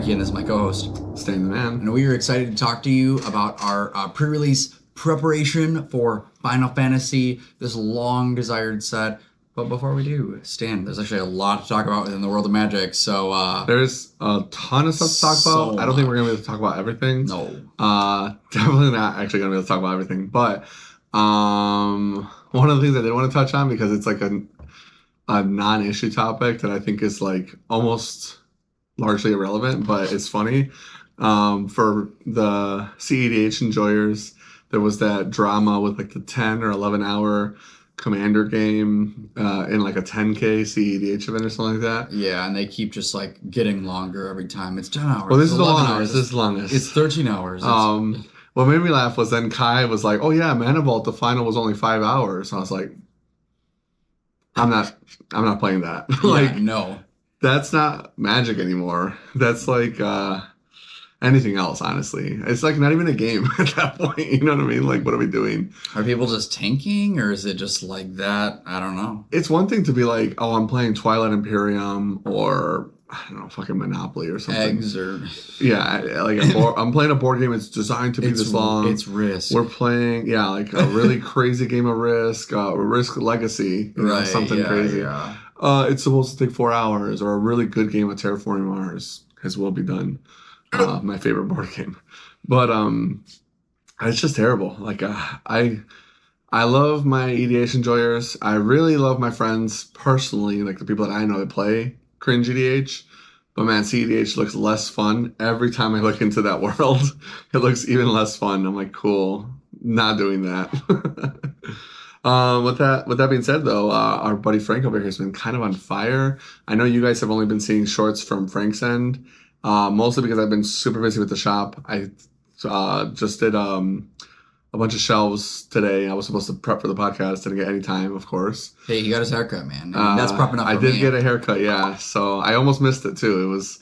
And this is my co-host, Stan the Man. And we are excited to talk to you about our pre-release preparation for Final Fantasy, this long-desired set. But before we do, Stan, there's actually a lot to talk about within the world of Magic. So there's a ton of stuff to talk about. I don't think we're gonna be able to talk about everything. No, definitely not actually gonna be able to talk about everything. But one of the things I did want to touch on, because it's like a non-issue topic that I think is like almost largely irrelevant, but it's funny. For the CEDH enjoyers, there was that drama with like the 10 or 11 hour Commander game in like a 10K CEDH event or something like that. Yeah, and they keep just like getting longer every time. It's 10 hours. Well, this is the longest. This is the longest. It's 13 hours. What made me laugh was then Kai was like, "Oh yeah, Mana Vault, the final was only 5 hours." I was like, I'm not playing that. Like, no. That's not Magic anymore. That's like anything else, honestly. It's like not even a game at that point. You know what I mean? Like, what are we doing? Are people just tanking, or is it just like that? I don't know. It's one thing to be like, oh, I'm playing Twilight Imperium or, I don't know, fucking Monopoly or something. Eggs or... Yeah, like I'm playing a board game. It's designed to be this long. It's Risk. We're playing, like a really crazy game of Risk, Risk Legacy, right, something crazy. Yeah. It's supposed to take 4 hours, or a really good game of Terraforming Mars has will be done. My favorite board game, but it's just terrible. Like I love my EDH enjoyers. I really love my friends personally, like the people that I know that play cringe EDH. But man, CEDH looks less fun every time I look into that world. It looks even less fun. I'm like, cool, not doing that. With that being said, though, our buddy Frank over here has been kind of on fire. I know you guys have only been seeing shorts from Frank's end, mostly because I've been super busy with the shop. I just did a bunch of shelves today. I was supposed to prep for the podcast. Didn't get any time, of course. Hey, he got his haircut, man. That's prepping up for I did me. get a haircut, yeah. So I almost missed it, too. It was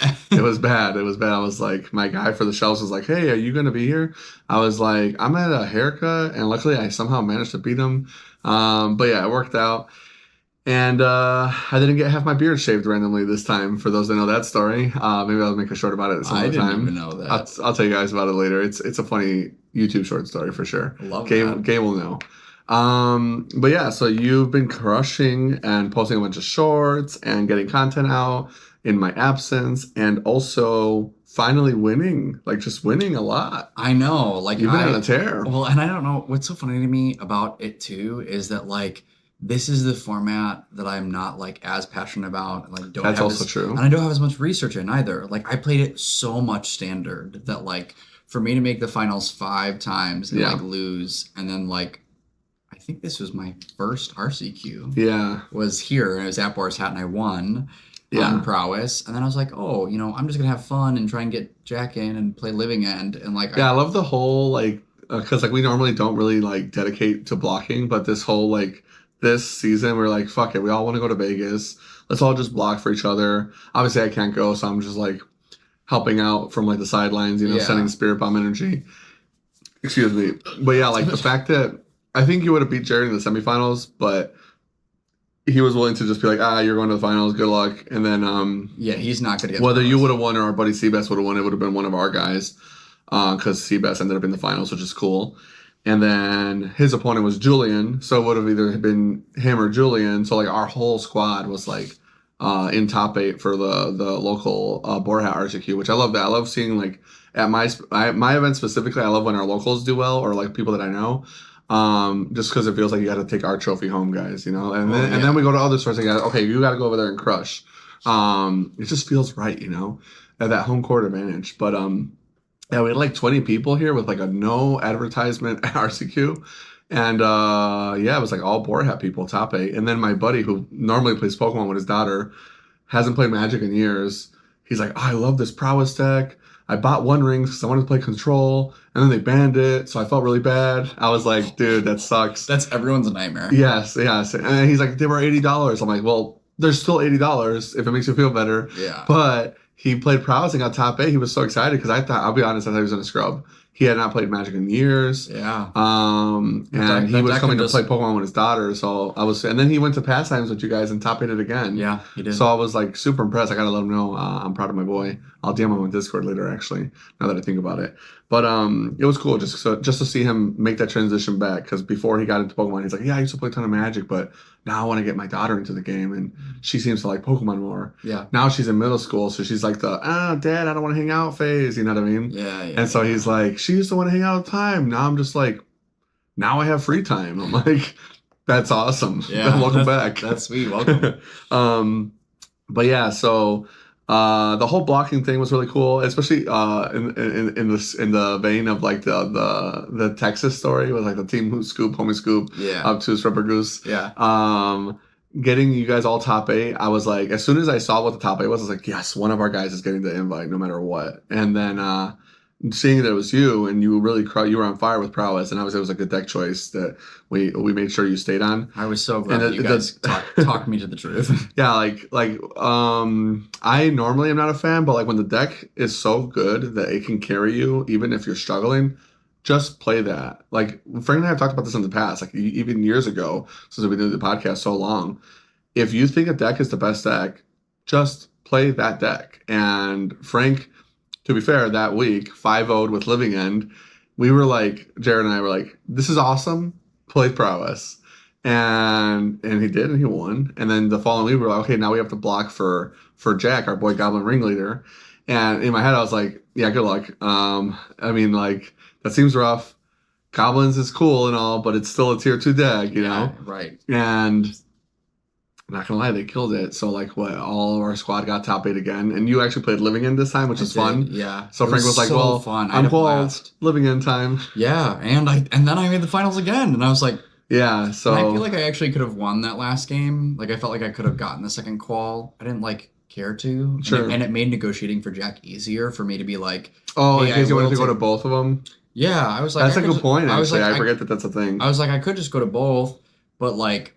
bad. It was bad. I was like, my guy for the shelves was like, hey, are you going to be here? I was like, I'm at a haircut. And luckily, I somehow managed to beat him. But yeah, it worked out. And I didn't get half my beard shaved randomly this time, for those that know that story. Maybe I'll make a short about it some other time. I didn't even know that. I'll tell you guys about it later. It's a funny YouTube short story for sure. Love that. Gabe will know. But yeah, so you've been crushing and posting a bunch of shorts and getting content out in my absence, and also finally winning, like just winning a lot. I know. Like, you've been on a tear. Well, and I don't know, what's so funny to me about it too is that like this is the format that I'm not like as passionate about. Like, That's also true. And I don't have as much research in either. Like, I played it so much standard that like for me to make the finals 5 times and like lose, and then like I think this was my first RCQ. Yeah, was here, and it was at Boar's Hat, and I won. On prowess, and then I was like, oh, I'm just gonna have fun and try and get Jack in and play Living End, and like I love the whole like because like we normally don't really like dedicate to blocking, but this whole like this season we're like, fuck it, we all want to go to Vegas, let's all just block for each other. Obviously I can't go, so I'm just like helping out from like the sidelines, sending spirit bomb energy, excuse me. But yeah, like the fact that I think you would have beat Jared in the semifinals, but he was willing to just be like, you're going to the finals, good luck. And then he's not going to get whether you would have won or our buddy Seabass would have won, it would have been one of our guys, because Seabass ended up in the finals, which is cool. And then his opponent was Julian, so it would have either been him or Julian. So like our whole squad was like in top 8 for the local Boarhat RCQ, which I love that. I love seeing like at my event specifically, I love when our locals do well, or like people that I know. Just because it feels like you got to take our trophy home, guys, and then we go to other stores and okay, you got to go over there and crush. It just feels right, at that home court advantage. But we had like 20 people here with like a no advertisement RCQ, and it was like all Board Hat people, top 8. And then my buddy who normally plays Pokemon with his daughter, hasn't played Magic in years. He's like, I love this prowess deck. I bought One Ring because I wanted to play Control, and then they banned it, so I felt really bad. I was like, dude, that sucks. That's everyone's nightmare. Yes. And he's like, they were $80. I'm like, well, There's still $80 if it makes you feel better. Yeah. But he played Prowess and got top 8. He was so excited because I'll be honest, I thought he was going to scrub. He had not played Magic in years. Yeah. And he was coming to play Pokemon with his daughter. So and then he went to Pastimes with you guys and top 8 it again. Yeah, he did. So I was like super impressed. I got to let him know I'm proud of my boy. I'll DM him on Discord later, actually, now that I think about it. But it was cool just to see him make that transition back. Because before he got into Pokemon, he's like, yeah, I used to play a ton of Magic, but now I want to get my daughter into the game. And she seems to like Pokemon more. Yeah. Now she's in middle school. So she's like Dad, I don't want to hang out phase. You know what I mean? Yeah. And so he's like, she used to want to hang out all the time. Now I'm just like, now I have free time. I'm like, that's awesome. Yeah. Welcome back. That's sweet. Welcome. But yeah, so the whole blocking thing was really cool, especially in the vein of like the Texas story with like the team who scoop, homie scoop, up to Stripper Goose. Yeah. Getting you guys all top 8, I was like, as soon as I saw what the top 8 was, I was like, yes, one of our guys is getting the invite no matter what. And then seeing that it was you and you really you were on fire with Prowess, and obviously it was a good deck choice that we made sure you stayed on. I was so glad that you guys talked me to the truth. Yeah, I normally am not a fan, but like when the deck is so good that it can carry you even if you're struggling, just play that. Like Frank and I have talked about this in the past, like even years ago, since we've been doing the podcast so long. If you think a deck is the best deck, just play that deck. And Frank, to be fair, that week, 5-0'd with Living End, we were like, Jared and I were like, this is awesome, play Prowess. And he did, and he won. And then the following week, we were like, okay, now we have to block for Jack, our boy Goblin Ringleader. And in my head, I was like, yeah, good luck. I mean, like, that seems rough. Goblins is cool and all, but it's still a tier 2 deck, you know? Right. And I'm not gonna lie, they killed it. So like all of our squad got top 8 again. And you actually played Living End this time, which is fun. Yeah. So Frank was like, so well, fun. I'm called Living End time. Yeah, and then I made the finals again, and I was like, yeah, so I feel like I actually could have won that last game. Like I felt like I could have gotten the second qual. I didn't like care to. Sure. And it made negotiating for Jack easier for me to be like, oh, hey, in case you wanted to go to both of them. Yeah, I was like, that's a good point. Actually, I forget that that's a thing. I was like, I could just go to both, but like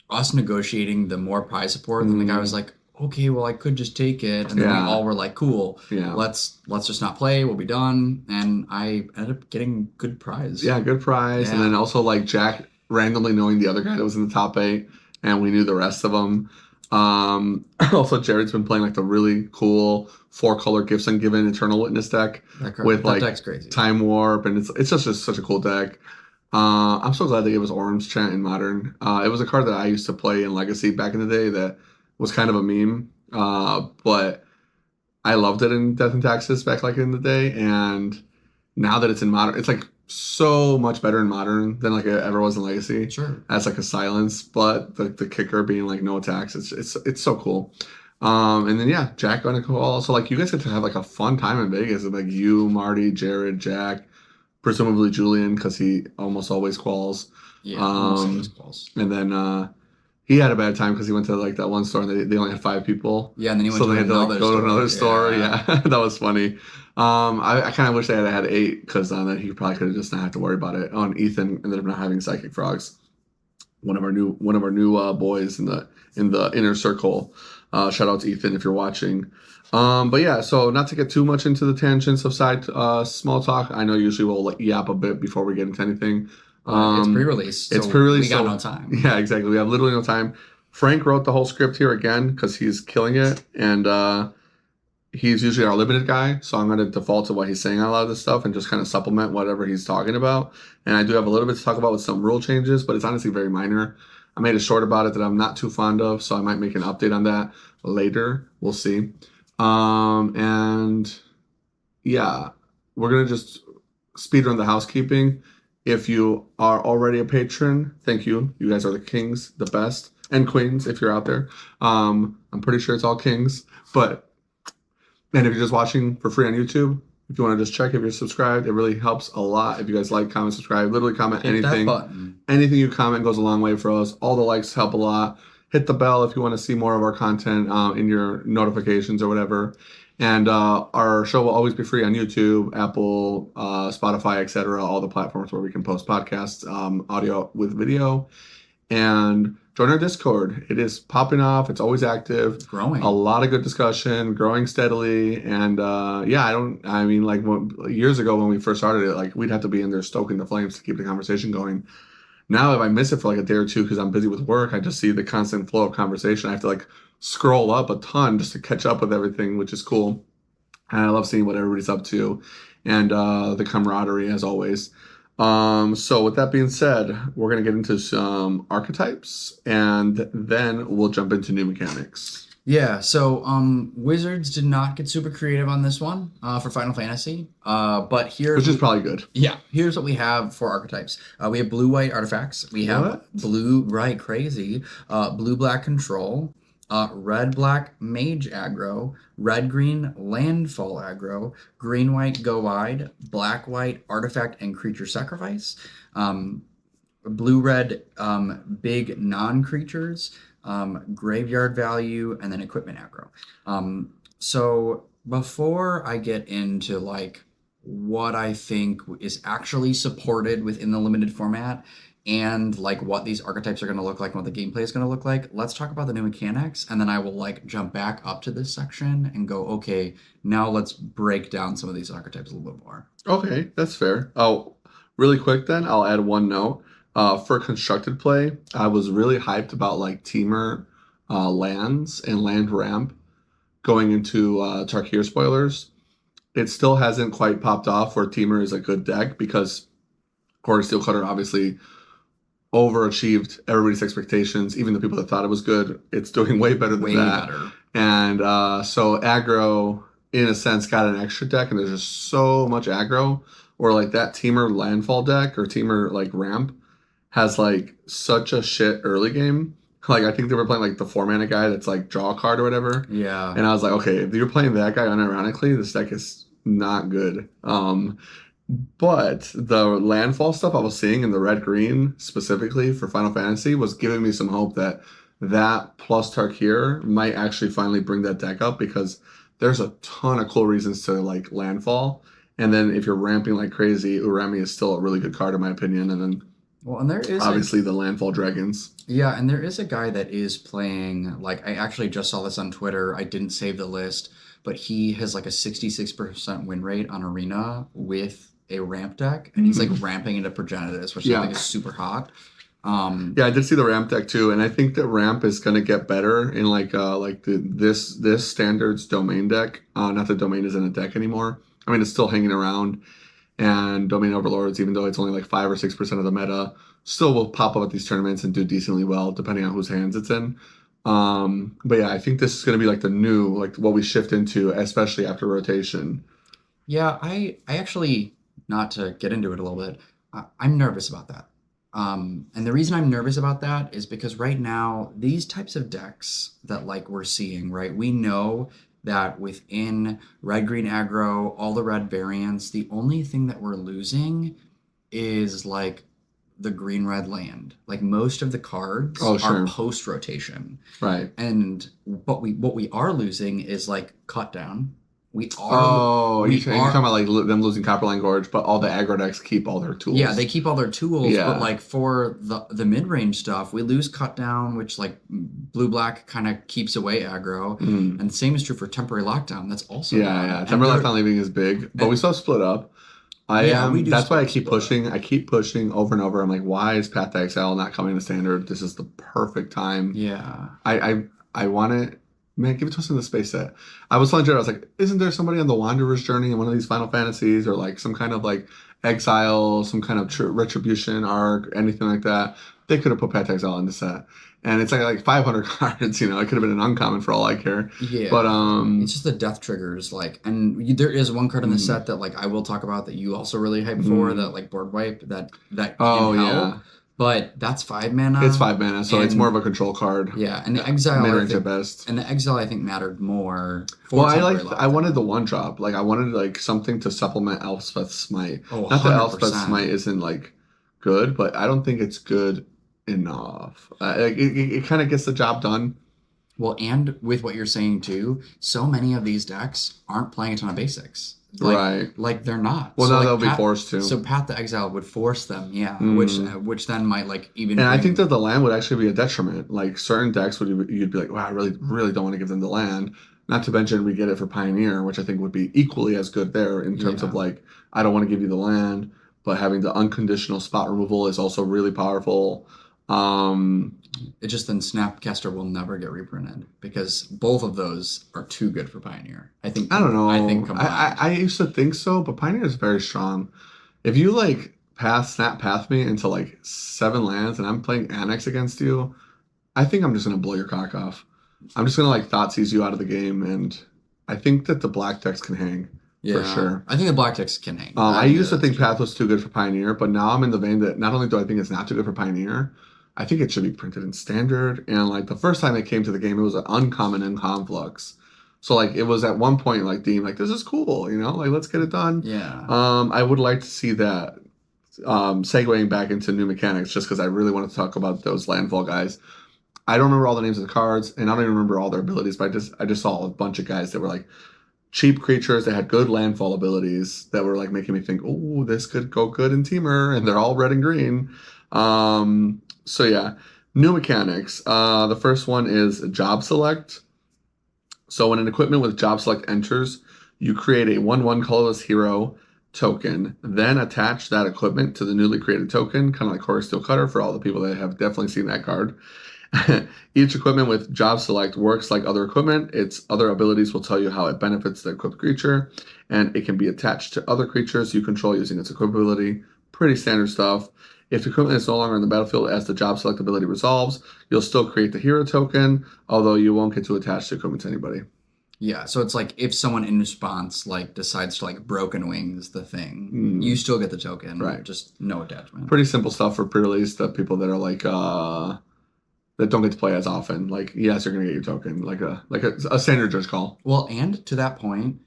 us negotiating the more prize support, then the guy was like, okay, well I could just take it, and then we all were like, cool, let's just not play, we'll be done, and I ended up getting good prize. Yeah, good prize, and then also like Jack randomly knowing the other guy that was in the top 8, and we knew the rest of them. Also, Jared's been playing like the really cool 4-color Gifts Ungiven Eternal Witness deck with like Time Warp, and it's just such a cool deck. I'm so glad they gave us Orange Chant in Modern. It was a card that I used to play in Legacy back in the day that was kind of a meme, but I loved it in Death and Taxes back like in the day, and now that it's in Modern, it's like so much better in Modern than like it ever was in Legacy. Sure. As like a silence, but the kicker being like no attacks. It's so cool. And then Jack on a call. So like you guys get to have like a fun time in Vegas with like you, Marty, Jared, Jack, presumably Julian because he almost always calls. Yeah, almost always calls. And then he had a bad time because he went to like that one store and they only had 5 people. Yeah, and then he went so they had to like go to another store. Yeah, that was funny. I kind of wish they had 8 because then he probably could have just not had to worry about it. On Ethan ended up not having Psychic Frogs, one of our new boys in the inner circle. Shout out to Ethan if you're watching. But yeah, so not to get too much into the tangents of side small talk. I know usually we'll like yap a bit before we get into anything. It's pre-release. It's pre-release. We got no time. Yeah, exactly. We have literally no time. Frank wrote the whole script here again because he's killing it, and he's usually our limited guy. So I'm going to default to what he's saying on a lot of this stuff and just kind of supplement whatever he's talking about. And I do have a little bit to talk about with some rule changes, but it's honestly very minor. I made a short about it that I'm not too fond of, so I might make an update on that later. We'll see. And yeah, we're going to just speedrun the housekeeping. If you are already a patron, thank you. You guys are the kings, the best, and queens if you're out there. I'm pretty sure it's all kings. And if you're just watching for free on YouTube, if you want to just check if you're subscribed, it really helps a lot. If you guys like, comment, subscribe, literally comment anything. That button. Anything you comment goes a long way for us. All the likes help a lot. Hit the bell if you want to see more of our content in your notifications or whatever. And our show will always be free on YouTube, Apple, Spotify, etc. All the platforms where we can post podcasts, audio with video. And join our Discord. It is popping off. It's always active. It's growing. A lot of good discussion, growing steadily. And years ago when we first started it, like we'd have to be in there stoking the flames to keep the conversation going. Now, if I miss it for like a day or two because I'm busy with work, I just see the constant flow of conversation. I have to like scroll up a ton just to catch up with everything, which is cool. And I love seeing what everybody's up to and the camaraderie as always. So with that being said, we're going to get into some archetypes and then we'll jump into new mechanics. Yeah, so Wizards did not get super creative on this one for Final Fantasy, but here... Which is probably good. Yeah, here's what we have for archetypes. We have blue-white artifacts. We have blue-black control, red-black mage aggro, red-green landfall aggro, green-white go wide, black-white artifact and creature sacrifice, blue-red big non-creatures, graveyard value, and then equipment aggro. So before I get into like what I think is actually supported within the limited format and like what these archetypes are going to look like and what the gameplay is going to look like, let's talk about the new mechanics, and then I will like jump back up to this section and go, okay, now let's break down some of these archetypes a little bit more. Okay, that's fair. Oh, really quick then, I'll add one note. For constructed play, I was really hyped about like Teamer lands and land ramp going into Tarkir spoilers. It still hasn't quite popped off where Teamer is a good deck because Core Steelcutter obviously overachieved everybody's expectations. Even the people that thought it was good, it's doing way better than that. Better. And so aggro, in a sense, got an extra deck, and there's just so much aggro. Or like that Teamer landfall deck or Teamer like ramp has like such a shit early game. Like I think they were playing like the 4-mana guy that's like draw a card or whatever. Yeah. And I was like, okay, if you're playing that guy unironically, this deck is not good. But the landfall stuff I was seeing in the red green specifically for Final Fantasy was giving me some hope that plus Tarkir might actually finally bring that deck up, because there's a ton of cool reasons to like landfall. And then if you're ramping like crazy, Urami is still a really good card in my opinion. And then and there is obviously the landfall dragons. Yeah, and there is a guy that is playing, like I actually just saw this on Twitter. I didn't save the list, but he has like a 66% win rate on Arena with a ramp deck, and he's like ramping into Progenitus, which I think is super hot. Yeah, I did see the ramp deck too, and I think that ramp is gonna get better in this standards domain deck. Not that domain isn't a deck anymore. I mean, it's still hanging around, and domain overlords, even though it's only like 5 or 6% of the meta, still will pop up at these tournaments and do decently well depending on whose hands it's in. But yeah, I think this is gonna be like the new, like what we shift into, especially after rotation. Yeah, I actually, not to get into it a little bit, I'm nervous about that. And the reason I'm nervous about that is because right now, these types of decks that like we're seeing, right, we know that within red-green aggro, all the red variants, the only thing that we're losing is like the green-red land. Like most of the cards are post-rotation. Right. And what we are losing is like cut down. You're talking about like them losing Copperline Gorge, but all the aggro decks keep all their tools. Yeah, they keep all their tools, but like for the mid-range stuff, we lose cut down, which like blue-black kind of keeps away aggro, and the same is true for temporary lockdown. That's also temporary lockdown leaving is big, but we still split up. That's why I keep pushing. I keep pushing over and over. I'm like, why is Path to Exile not coming to standard? This is the perfect time. Yeah, I want it. Man, give it to us in the space set. I was telling Jared, I was like, isn't there somebody on the Wanderer's Journey in one of these Final Fantasies, or like some kind of like exile, some kind of retribution arc, anything like that? They could have put Path to Exile in the set. And it's like 500 cards, you know, it could have been an uncommon for all I care. Yeah. But it's just the death triggers, like, and there is one card in the set that like I will talk about that you also really hype for, that like board wipe that can help. Yeah. But that's 5 mana. It's 5 mana, so it's more of a control card. Yeah, and the exile, mid-range at best. And the exile, I think, mattered more. I wanted the 1-drop. Like I wanted like something to supplement Elspeth's Smite. Not that Elspeth's Smite isn't like good, but I don't think it's good enough. It kind of gets the job done. Well, and with what you're saying too, so many of these decks aren't playing a ton of basics. like they're not. Well, So, now like, they'll be forced to. So Path to Exile would force them, yeah, Mm. which then might like even. And I bring- think that the land would actually be a detriment. Like certain decks you'd be like, wow, I really don't want to give them the land. Not to mention we get it for Pioneer, which I think would be equally as good there in terms of like, I don't want to give you the land, but having the unconditional spot removal is also really powerful. It just then Snapcaster will never get reprinted because both of those are too good for Pioneer. I think. I don't know. I think combined. I used to think so, but Pioneer is very strong. If you like snap path me into like 7 lands and I'm playing Annex against you, I think I'm just gonna blow your cock off. I'm just gonna like Thoughtseize you out of the game, and I think that the black decks can hang for sure. I think the black decks can hang. I used to think Path was too good for Pioneer, but now I'm in the vein that not only do I think it's not too good for Pioneer, I think it should be printed in Standard. And like the first time it came to the game, it was an uncommon in Conflux. So like it was at one point like deemed like this is cool, you know, like let's get it done. Yeah. I would like to see that segueing back into new mechanics, just because I really want to talk about those landfall guys. I don't remember all the names of the cards, and I don't even remember all their abilities, but I just saw a bunch of guys that were like cheap creatures that had good landfall abilities that were like making me think, oh, this could go good in Teamer, and they're all red and green. So yeah, new mechanics. The first one is job select. So when an equipment with job select enters, you create a 1/1 colorless hero token, then attach that equipment to the newly created token, kind of like Horror Steel Cutter for all the people that have definitely seen that card. Each equipment with job select works like other equipment. Its other abilities will tell you how it benefits the equipped creature, and it can be attached to other creatures you control using its equip ability. Pretty standard stuff. If the equipment is no longer in the battlefield as the job select ability resolves, you'll still create the hero token, although you won't get to attach the equipment to anybody. Yeah, so it's like if someone in response like decides to like Broken Wings the thing, you still get the token, right? Just no attachment. Pretty simple stuff for pre-release. The people that are like that don't get to play as often, like yes, you're gonna get your token, like a standard judge call. Well, and to that point,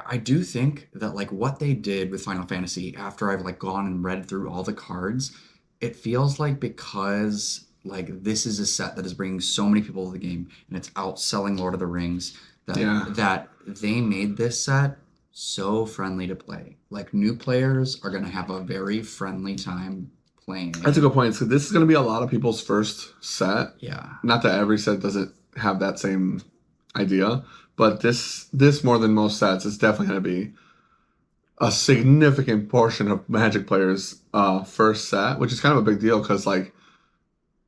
I do think that like what they did with Final Fantasy after I've like gone and read through all the cards, it feels like because like this is a set that is bringing so many people to the game and it's outselling Lord of the Rings that they made this set so friendly to play. Like new players are going to have a very friendly time playing. That's a good point. So this is going to be a lot of people's first set. Yeah. Not that every set doesn't have that same idea, but this more than most sets is definitely going to be a significant portion of Magic players' first set, which is kind of a big deal because like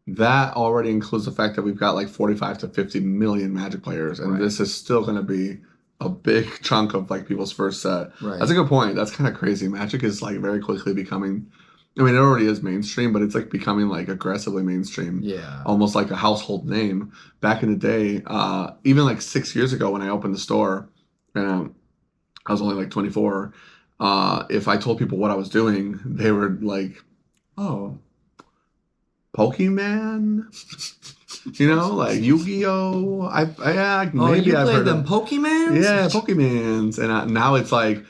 that already includes the fact that we've got like 45 to 50 million Magic players, and this is still going to be a big chunk of like people's first set. Right. That's a good point. That's kind of crazy. Magic is like very quickly becoming, I mean, it already is mainstream, but it's like becoming like aggressively mainstream. Yeah. Almost like a household name. Back in the day, even like 6 years ago when I opened the store, and I was only like 24, if I told people what I was doing, they were like, oh, Pokemon? You know, like Yu-Gi-Oh! Maybe you I've played heard them of, Pokemans? Yeah, Pokemans. And now it's like,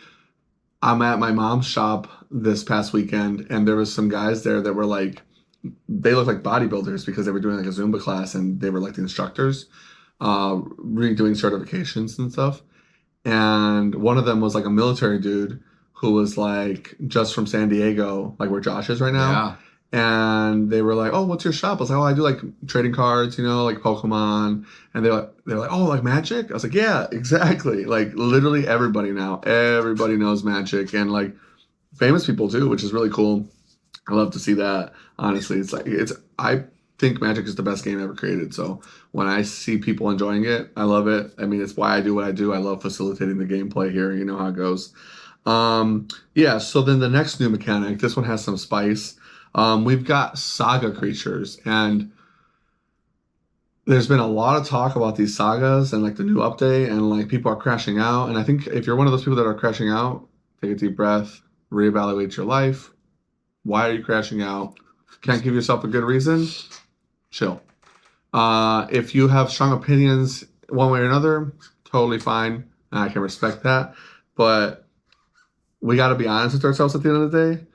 I'm at my mom's shop this past weekend, and there was some guys there that were like, they look like bodybuilders because they were doing like a Zumba class, and they were like the instructors, redoing certifications and stuff. And one of them was like a military dude who was like just from San Diego, like where Josh is right now. Yeah. And they were like, "Oh, what's your shop?" I was like, "Oh, I do like trading cards, you know, like Pokemon." And they're like, "Oh, like Magic?" I was like, "Yeah, exactly." Like literally everybody knows Magic, and like famous people too, which is really cool. I love to see that. Honestly, I think Magic is the best game ever created. So when I see people enjoying it, I love it. I mean, it's why I do what I do. I love facilitating the gameplay here. You know how it goes. Yeah. So then the next new mechanic, this one has some spice. We've got saga creatures, and there's been a lot of talk about these sagas and like the new update, and like people are crashing out. And I think if you're one of those people that are crashing out, take a deep breath, reevaluate your life. Why are you crashing out? Can't give yourself a good reason? Chill. If you have strong opinions one way or another, totally fine. I can respect that. But we got to be honest with ourselves at the end of the day.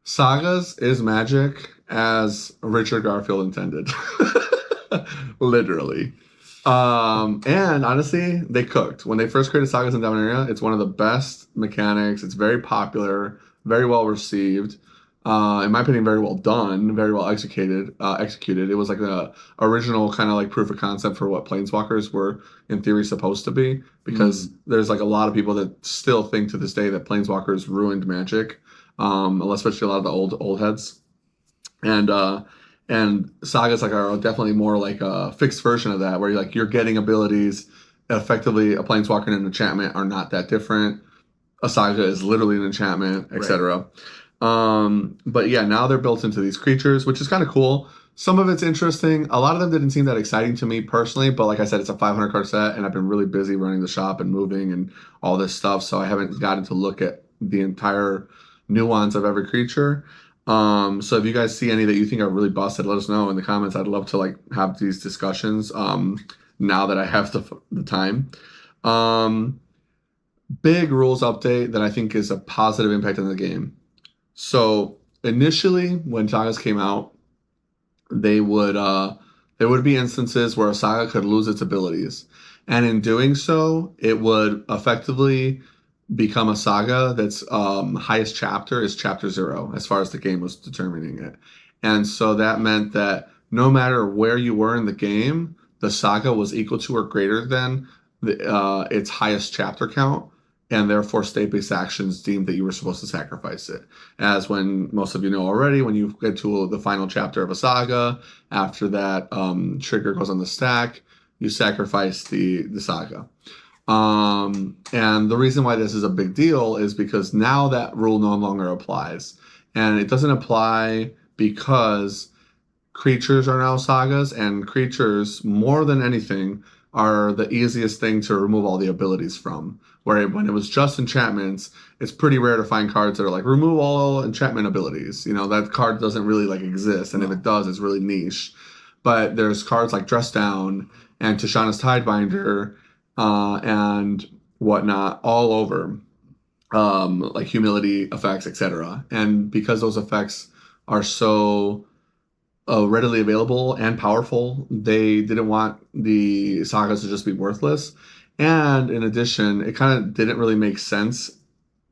Sagas is Magic as Richard Garfield intended. Literally. And honestly, they cooked. When they first created Sagas in Dominaria, it's one of the best mechanics. It's very popular, very well received. In my opinion, very well done, very well executed. Executed. It was like the original kind of like proof of concept for what planeswalkers were in theory supposed to be. Because there's like a lot of people that still think to this day that planeswalkers ruined Magic, especially a lot of the old heads. And sagas like are definitely more like a fixed version of that, where you're getting abilities. Effectively, a planeswalker and an enchantment are not that different. A saga is literally an enchantment, etc. But yeah, now they're built into these creatures, which is kind of cool. Some of it's interesting. A lot of them didn't seem that exciting to me personally, but like I said, it's a 500 card set, and I've been really busy running the shop and moving and all this stuff, so I haven't gotten to look at the entire nuance of every creature. So if you guys see any that you think are really busted, let us know in the comments. I'd love to like have these discussions. Now that I have the time. Big rules update that I think is a positive impact on the game. So initially, when sagas came out, they would there would be instances where a saga could lose its abilities, and in doing so, it would effectively become a saga that's highest chapter is chapter 0 as far as the game was determining it. And so that meant that no matter where you were in the game, the saga was equal to or greater than its highest chapter count, and therefore state-based actions deemed that you were supposed to sacrifice it. As when most of you know already, when you get to the final chapter of a saga, after that trigger goes on the stack, you sacrifice the saga. And the reason why this is a big deal is because now that rule no longer applies. And it doesn't apply because creatures are now sagas, and creatures, more than anything, are the easiest thing to remove all the abilities from. Where when it was just enchantments, it's pretty rare to find cards that are like, remove all enchantment abilities. That card doesn't really like exist, and if it does, it's really niche. But there's cards like Dress Down and Tishana's Tidebinder, and whatnot all over, like humility effects, etc. And because those effects are so readily available and powerful, they didn't want the sagas to just be worthless. And in addition, it kind of didn't really make sense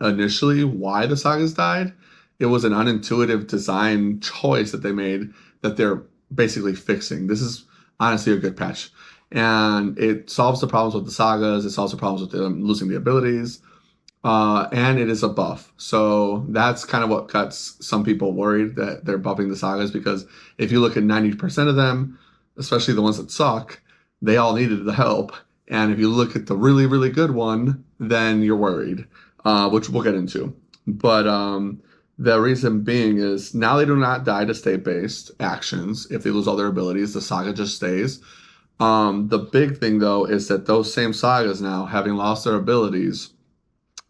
initially why the sagas died. It was an unintuitive design choice that they made that they're basically fixing. This is honestly a good patch. And it solves the problems with the sagas. It solves the problems with them losing the abilities. And it is a buff. So that's kind of what got some people worried that they're buffing the sagas, because if you look at 90% of them, especially the ones that suck, they all needed the help. And if you look at the really, really good one, then you're worried, which we'll get into. But the reason being is now they do not die to state-based actions. If they lose all their abilities, the saga just stays. The big thing, though, is that those same sagas now, having lost their abilities,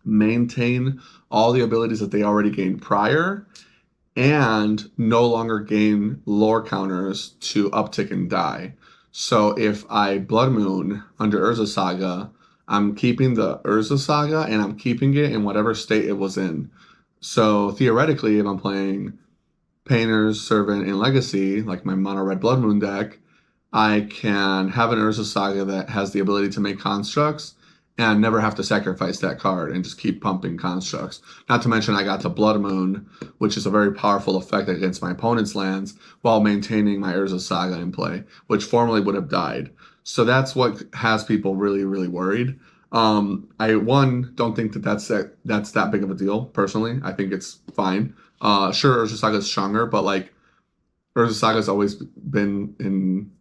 maintain all the abilities that they already gained prior, and no longer gain lore counters to uptick and die. So if I Blood Moon under Urza Saga, I'm keeping the Urza Saga, and I'm keeping it in whatever state it was in. So theoretically, if I'm playing Painter's Servant in Legacy, like my mono red Blood Moon deck, I can have an Urza Saga that has the ability to make constructs and never have to sacrifice that card and just keep pumping constructs. Not to mention I got the Blood Moon, which is a very powerful effect against my opponent's lands, while maintaining my Urza Saga in play, which formerly would have died. So that's what has people really, really worried. I don't think that's that big of a deal, personally. I think it's fine. Sure, Urza Saga is stronger, but like Urza Saga's always been in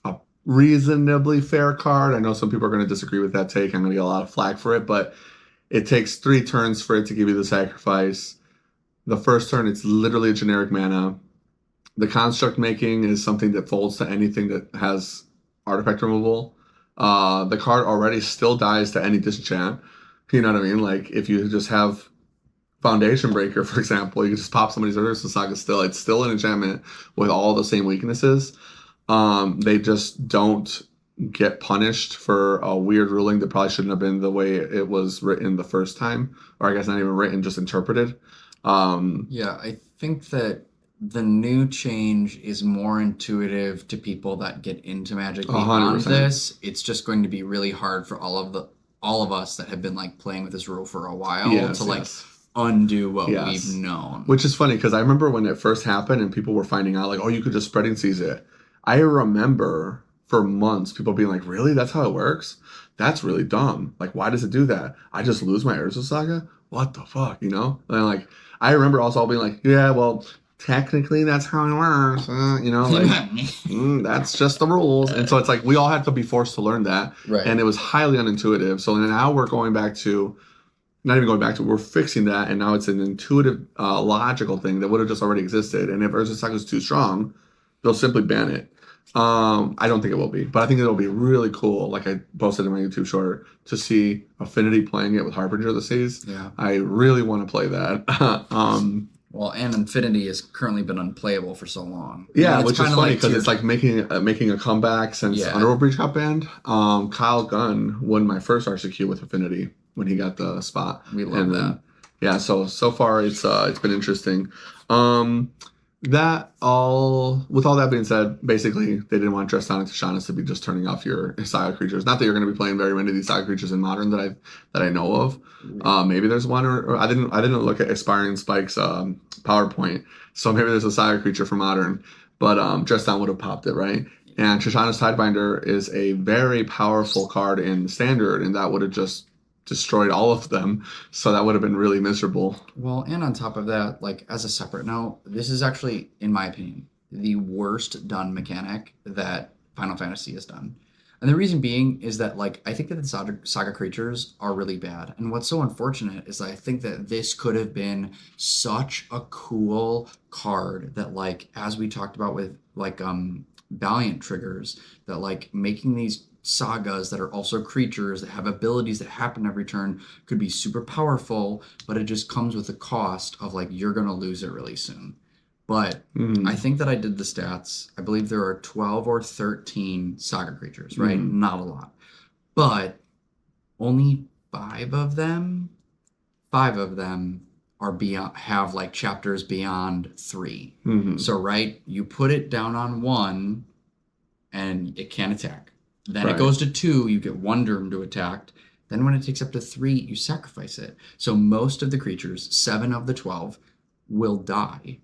a reasonably fair card. I know some people are going to disagree with that take. I'm going to get a lot of flack for it, but it takes 3 turns for it to give you the sacrifice. The first turn, it's literally a generic mana. The construct making is something that folds to anything that has artifact removal. The card already still dies to any disenchant. You know what I mean? Like if you just have Foundation Breaker, for example, you can just pop somebody's Urza Saga still. It's still an enchantment with all the same weaknesses. They just don't get punished for a weird ruling that probably shouldn't have been the way it was written the first time. Or I guess not even written, just interpreted. Yeah, I think that the new change is more intuitive to people that get into Magic beyond 100%. this. It's just going to be really hard for all of us that have been like playing with this rule for a while Yes, to like yes. undo what Yes. we've known. Which is funny because I remember when it first happened and people were finding out like, oh, you could just spreading seize it. I remember for months people being like, really? That's how it works? That's really dumb. Like, why does it do that? I just lose my Urza Saga? What the fuck, you know? And like, I remember also all being like, yeah, well, technically that's how it works. You know, like, that's just the rules. And so it's like, we all had to be forced to learn that. Right. And it was highly unintuitive. So now we're going back to, not even going back to, we're fixing that, and now it's an intuitive, logical thing that would have just already existed. And if Urza Saga is too strong, they'll simply ban it. I don't think it will be, but I think it'll be really cool. Like I posted in my YouTube short to see Affinity playing it with Harbinger of the Seas. Yeah. I really want to play that. Well, and Infinity has currently been unplayable for so long. Yeah, It's which is kinda funny like because tier- it's like making a comeback since Yeah. Underworld Breach got banned. Kyle Gunn won my first RCQ with Affinity when he got the spot. We love that. Yeah, so far it's been interesting. That all with all that being said, basically they didn't want Dressonic Tashanas to be just turning off your Saga creatures. Not that you're going to be playing very many of these Saga creatures in Modern that I know of. Maybe there's one, or I didn't look at Aspiring Spike's PowerPoint, so maybe there's a Saga creature for Modern, but Dresdown would have popped it, right? And Trishana's Tidebinder is a very powerful card in Standard, and that would have just destroyed all of them. So that would have been really miserable. Well, and on top of that, like as a separate note, this is actually, in my opinion, the worst done mechanic that Final Fantasy has done. And the reason being is that, like, I think that the saga creatures are really bad. And what's so unfortunate is that I think that this could have been such a cool card that, like, as we talked about with, like, Valiant triggers, that, like, making these sagas that are also creatures that have abilities that happen every turn could be super powerful, but it just comes with the cost of, like, you're going to lose it really soon. But I think that I did the stats. I believe there are 12 or 13 saga creatures, right? Not a lot. But only five of them are beyond, have like chapters beyond 3. So, right, you put it down on 1 and it can't attack. Then it goes to 2, you get 1 Durm to attack. Then when it takes up to 3, you sacrifice it. So most of the creatures, 7 of the 12, will die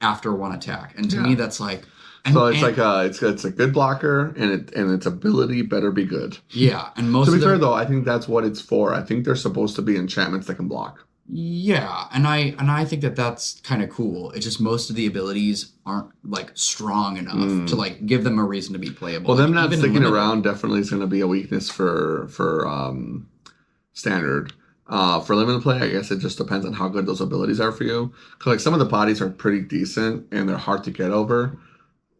after 1 attack. And to me, that's like... it's a good blocker, and its ability better be good. Yeah, and most to be of fair, though, I think that's what it's for. I think they're supposed to be enchantments that can block. Yeah, and I think that that's kind of cool. It's just most of the abilities aren't like strong enough to like give them a reason to be playable. Well, like, them not even sticking limited. around definitely is going to be a weakness for Standard. For limited play, I guess it just depends on how good those abilities are for you. Because like some of the bodies are pretty decent and they're hard to get over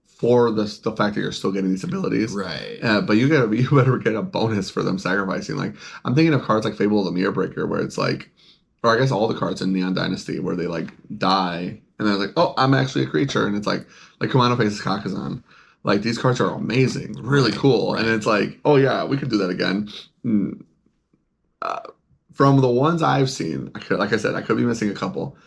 for the fact that you're still getting these abilities. Right. But you better get a bonus for them sacrificing. Like I'm thinking of cards like Fable of the Mirror Breaker, where it's like, or I guess all the cards in Neon Dynasty where they like die and they're like, oh, I'm actually a creature, and it's like Kumano faces Kakazan. Like these cards are amazing, really cool, and it's like, oh yeah, we could do that again. From the ones I've seen, like I said, I could be missing a couple.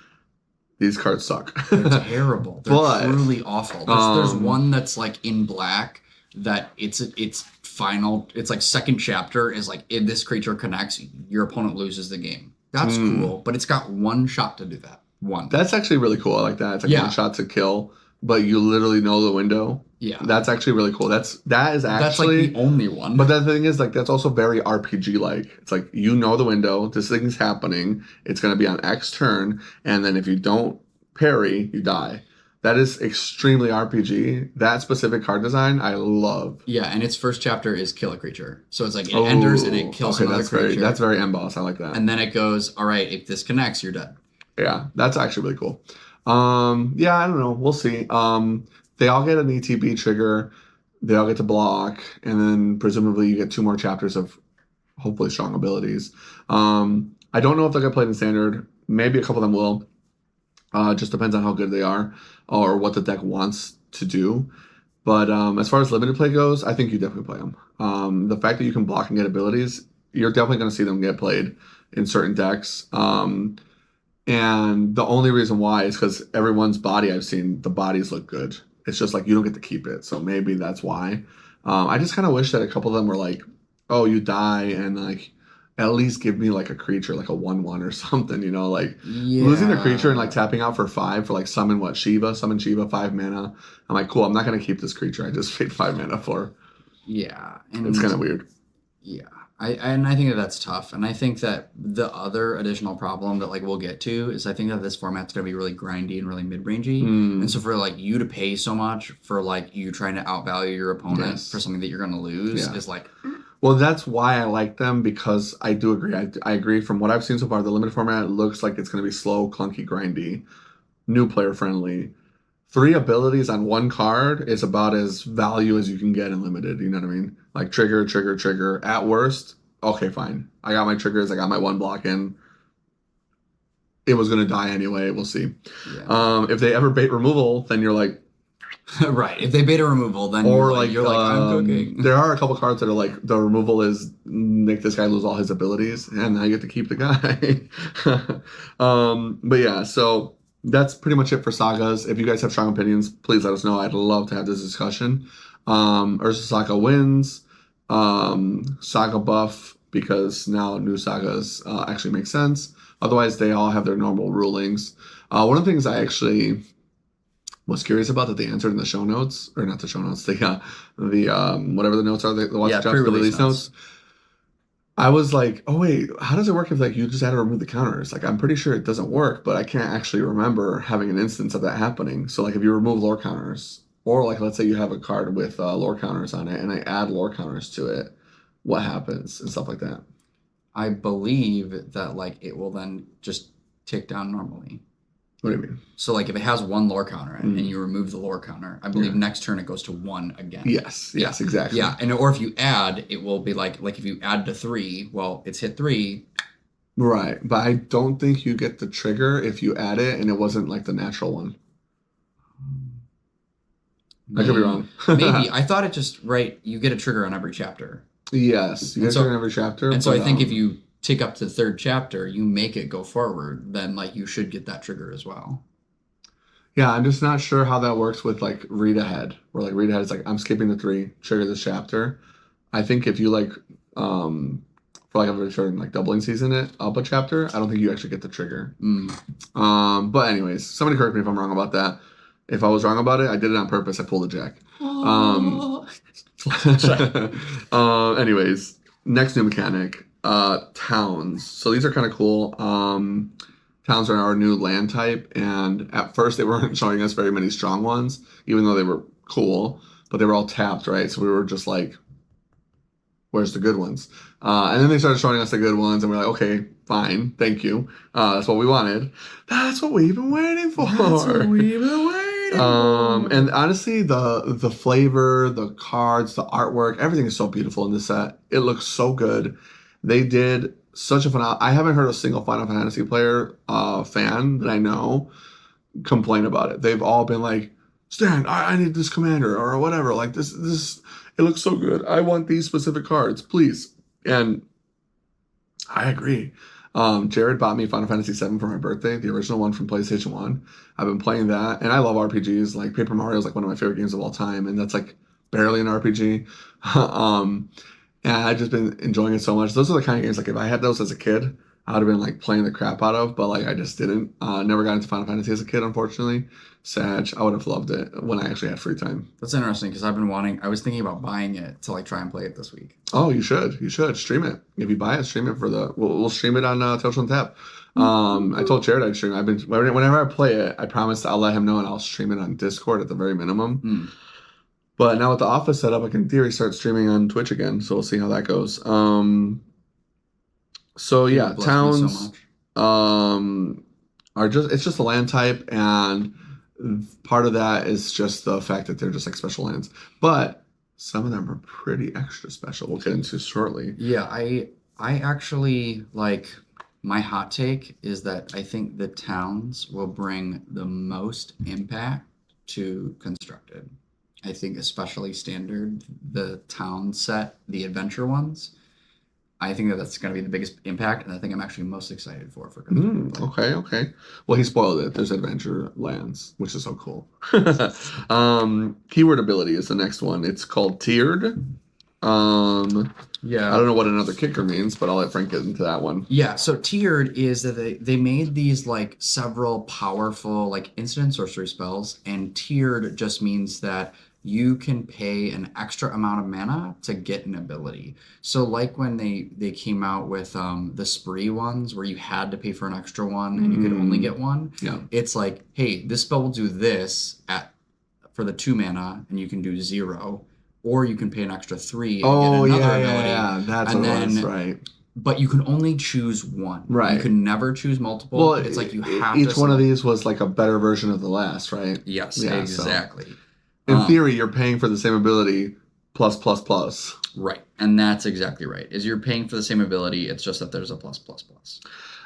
These cards suck. They're terrible. They're truly awful. There's one that's like in black that it's final. It's like second chapter is like if this creature connects, your opponent loses the game. That's cool, but it's got 1 shot to do that. 1. That's actually really cool. I like that. It's like 1 shot to kill, but you literally know the window. Yeah, that's actually really cool. That is actually that's like the only one. But the thing is, like, that's also very RPG like. It's like you know the window. This thing's happening. It's going to be on X turn, and then if you don't parry, you die. That is extremely RPG. That specific card design, I love. Yeah, and its first chapter is kill a creature. So it's like it enters and it kills another creature. That's very emboss. I like that. And then it goes, all right, if this connects, you're dead. Yeah, that's actually really cool. Yeah, I don't know. We'll see. They all get an ETB trigger. They all get to block. And then presumably you get 2 more chapters of hopefully strong abilities. I don't know if they'll get played in Standard. Maybe a couple of them will. Just depends on how good they are or what the deck wants to do. But as far as limited play goes, I think you definitely play them. The fact that you can block and get abilities, you're definitely going to see them get played in certain decks. And the only reason why is because everyone's body I've seen, the bodies look good. It's just like you don't get to keep it. So maybe that's why. I just kind of wish that a couple of them were like, oh, you die and like at least give me like a creature, like a 1/1 or something, you know, like losing the creature and like tapping out for 5 for like summon Shiva, 5 mana. I'm like, cool, I'm not going to keep this creature I just paid 5 mana for. Yeah. And it's kind of weird. Yeah. I think that's tough. And I think that the other additional problem that like we'll get to is I think that this format's gonna be really grindy and really mid-rangey. And so for like you to pay so much for like you trying to outvalue your opponent for something that you're gonna lose is like well, that's why I like them, because I do agree. I agree from what I've seen so far, the limited format looks like it's gonna be slow, clunky, grindy, new player friendly. 3 abilities on 1 card is about as value as you can get in limited, you know what I mean? Like trigger, trigger, trigger. At worst, okay, fine. I got my triggers, I got my 1 block in. It was going to die anyway, we'll see. Yeah. If they ever bait removal, then you're like... right, if they bait a removal, then or you're like, I'm cooking. There are a couple cards that are like, the removal is make this guy lose all his abilities, and now you get to keep the guy. But yeah, so... that's pretty much it for sagas. If you guys have strong opinions, please let us know. I'd love to have this discussion. Urza Saga wins. Saga buff, because now new sagas actually make sense. Otherwise, they all have their normal rulings. One of the things I actually was curious about that they answered in the show notes, or not the show notes, the whatever the notes are, the watch pre-release notes. I was like, oh wait, how does it work if like you just had to remove the counters? Like I'm pretty sure it doesn't work, but I can't actually remember having an instance of that happening. So like if you remove lore counters, or like let's say you have a card with lore counters on it and I add lore counters to it, what happens and stuff like that? I believe that like it will then just tick down normally. What do you mean? So like if it has 1 lore counter and you remove the lore counter, I believe next turn it goes to 1 again. Yes, exactly. Yeah, and or if you add, it will be like if you add to 3, well, it's hit 3. Right, but I don't think you get the trigger if you add it and it wasn't like the natural one. I could be wrong. Maybe. I thought it just, you get a trigger on every chapter. Yes, you get a trigger on every chapter. And so I think if you tick up to the 3rd chapter, you make it go forward, then like you should get that trigger as well. Yeah, I'm just not sure how that works with like read ahead, where like read ahead is like I'm skipping the 3, trigger this chapter. I think if you like for like a certain like doubling season it up a chapter, I don't think you actually get the trigger. But anyways, somebody correct me if I'm wrong about that. If I was wrong about it, I did it on purpose. I pulled a jack. Anyways, next new mechanic. Towns. So these are kind of cool. Towns are our new land type, and at first they weren't showing us very many strong ones, even though they were cool, but they were all tapped, right? So we were just like, where's the good ones? And then they started showing us the good ones, and we're like, okay, fine, thank you. That's what we wanted. That's what we've been waiting for. And honestly, the flavor, the cards, the artwork, everything is so beautiful in this set. It looks so good. They did such a phenomenal... I haven't heard a single Final Fantasy player, fan that I know, complain about it. They've all been like, Stan, I need this commander or whatever. Like this, it looks so good. I want these specific cards, please. And I agree. Jared bought me Final Fantasy VII for my birthday, the original one from PlayStation 1. I've been playing that, and I love RPGs. Like Paper Mario is like one of my favorite games of all time, and that's like barely an RPG. And I've just been enjoying it so much. Those are the kind of games, like, if I had those as a kid, I would have been, like, playing the crap out of, but, like, I just didn't. Never got into Final Fantasy as a kid, unfortunately. Sad. I would have loved it when I actually had free time. That's interesting, because I was thinking about buying it to, like, try and play it this week. Oh, you should. You should. Stream it. If you buy it, stream it we'll stream it on Tilshel and Tap. I told Jared I'd stream it. Whenever I play it, I promise I'll let him know, and I'll stream it on Discord at the very minimum. But now with the office set up, I can in theory start streaming on Twitch again. So we'll see how that goes. So yeah, towns are just a land type, and part of that is just the fact that they're just like special lands. But some of them are pretty extra special. We'll get into shortly. Yeah, I actually like, my hot take is that I think the towns will bring the most impact to Constructed. I think especially standard, the town set, the adventure ones, I think that that's going to be the biggest impact, and I think I'm actually most excited for. Okay. Well, he spoiled it. There's adventure lands, which is so cool. Keyword ability is the next one. It's called tiered. Yeah. I don't know what another kicker means, but I'll let Frank get into that one. Yeah, so tiered is that they made these like several powerful like instant sorcery spells, and tiered just means that you can pay an extra amount of mana to get an ability. So like when they came out with the spree ones where you had to pay for an extra one and you could only get one. Yeah. It's like, hey, this spell will do this for the 2 mana and you can do 0. Or you can pay an extra 3 and get another ability. Yeah. That's and what then, it was, right. But you can only choose one. Right. You can never choose multiple. Well, it's like you have each to one of these was like a better version of the last, right? Yes, Yeah, exactly. So, in theory, you're paying for the same ability plus. Right. And that's exactly right. Is you're paying for the same ability, it's just that there's a plus.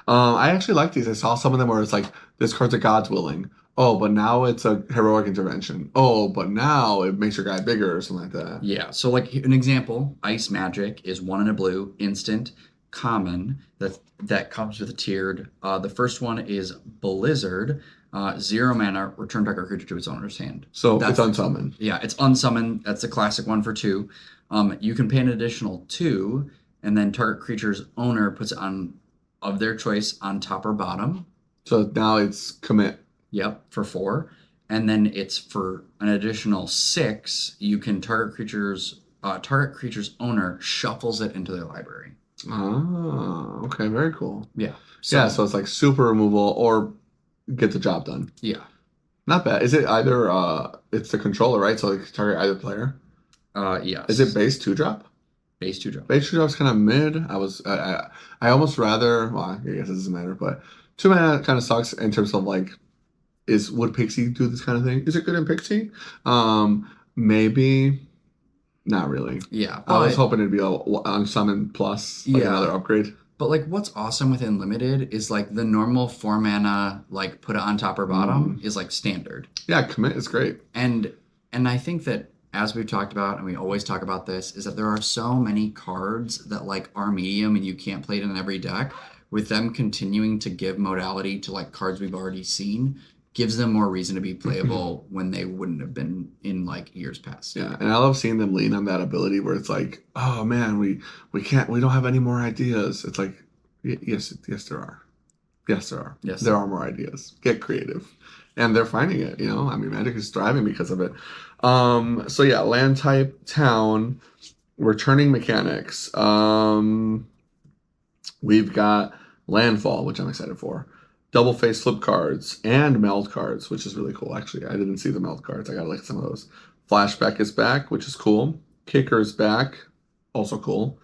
I actually like these. I saw some of them where it's like, this card's a God's Willing. Oh, but now it's a heroic intervention. Oh, but now it makes your guy bigger or something like that. Yeah. So like an example, Ice Magic is 1 and a blue, instant, common, that comes with a tiered. The first one is Blizzard. 0 mana, return target creature to its owner's hand. So it's unsummoned. Yeah, it's unsummoned. That's a classic one for 2. You can pay an additional 2, and then target creature's owner puts it on of their choice on top or bottom. So now it's commit. Yep, for 4. And then it's for an additional 6, you can target creature's owner shuffles it into their library. Oh, okay, very cool. Yeah. So it's like super removal or get the job done. Yeah. Not bad. Is it either it's the controller, right? So like target either player? Yes. Is it base 2-drop? Base 2-drop. Base 2-drop's kind of mid. I almost rather, well, I guess it doesn't matter, but 2 mana kind of sucks in terms of like, would Pixie do this kind of thing? Is it good in Pixie? Maybe. Not really. Yeah. I was hoping it'd be on Summon plus another upgrade. But like what's awesome within Limited is like the normal 4 mana, like put it on top or bottom is like standard. Yeah, commit is great. And I think that as we've talked about, and we always talk about this, is that there are so many cards that like are medium and you can't play it in every deck. With them continuing to give modality to like cards we've already seen, gives them more reason to be playable when they wouldn't have been in like years past. Yeah, and I love seeing them lean on that ability where it's like, oh man, we don't have any more ideas. It's like, yes there are. Yes, there are. Yes, there are more ideas. Get creative, and they're finding it. I mean, Magic is thriving because of it. So yeah, land type, town, returning mechanics. We've got landfall, which I'm excited for. Double face flip cards and meld cards, which is really cool. Actually, I didn't see the meld cards. I gotta look at some of those. Flashback is back, which is cool. Kicker is back, also cool.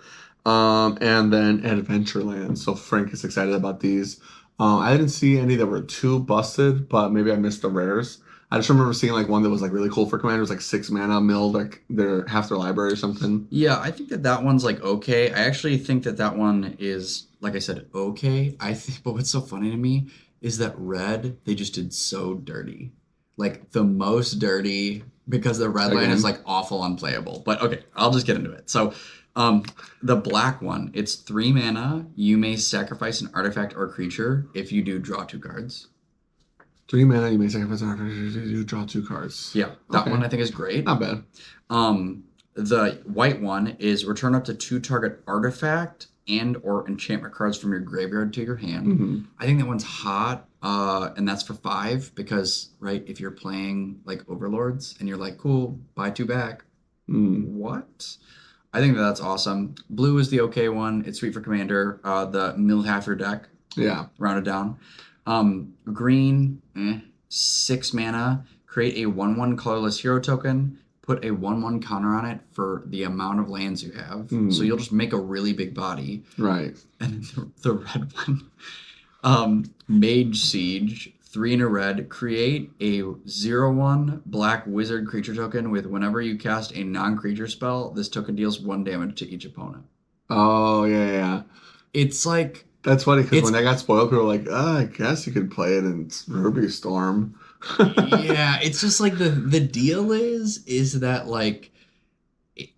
And then Adventureland. So Frank is excited about these. I didn't see any that were too busted, but maybe I missed the rares. I just remember seeing like one that was like really cool for commanders, like 6 mana milled, like half their library or something. Yeah, I think that one's like okay. I actually think that one is, like I said, okay. But what's so funny to me is that red, they just did so dirty. Like the most dirty, because the red line is like awful unplayable. But okay, I'll just get into it. So the black one, it's 3 mana. You may sacrifice an artifact or creature. If you do, draw 2 cards. 3 mana, you may sacrifice an artifact. You draw 2 cards. Yeah, that one I think is great. Not bad. The white one is return up to 2 target artifact and or enchantment cards from your graveyard to your hand. Mm-hmm. I think that one's hot, and that's for 5 because, right, if you're playing like Overlords and you're like, cool, buy 2 back. What? I think that's awesome. Blue is the okay one. It's sweet for Commander. The mill half your deck. Yeah. Rounded down. Green, 6 mana. Create a 1/1 colorless hero token. Put a 1/1 counter on it for the amount of lands you have. So you'll just make a really big body. Right. And the red one, Mage Siege, 3 in a red. Create a 0/1 black wizard creature token with whenever you cast a non-creature spell, this token deals 1 damage to each opponent. Oh, yeah. It's like... That's funny because when I got spoiled, people were like, I guess you could play it in Ruby Storm. Yeah, it's just like the deal is that like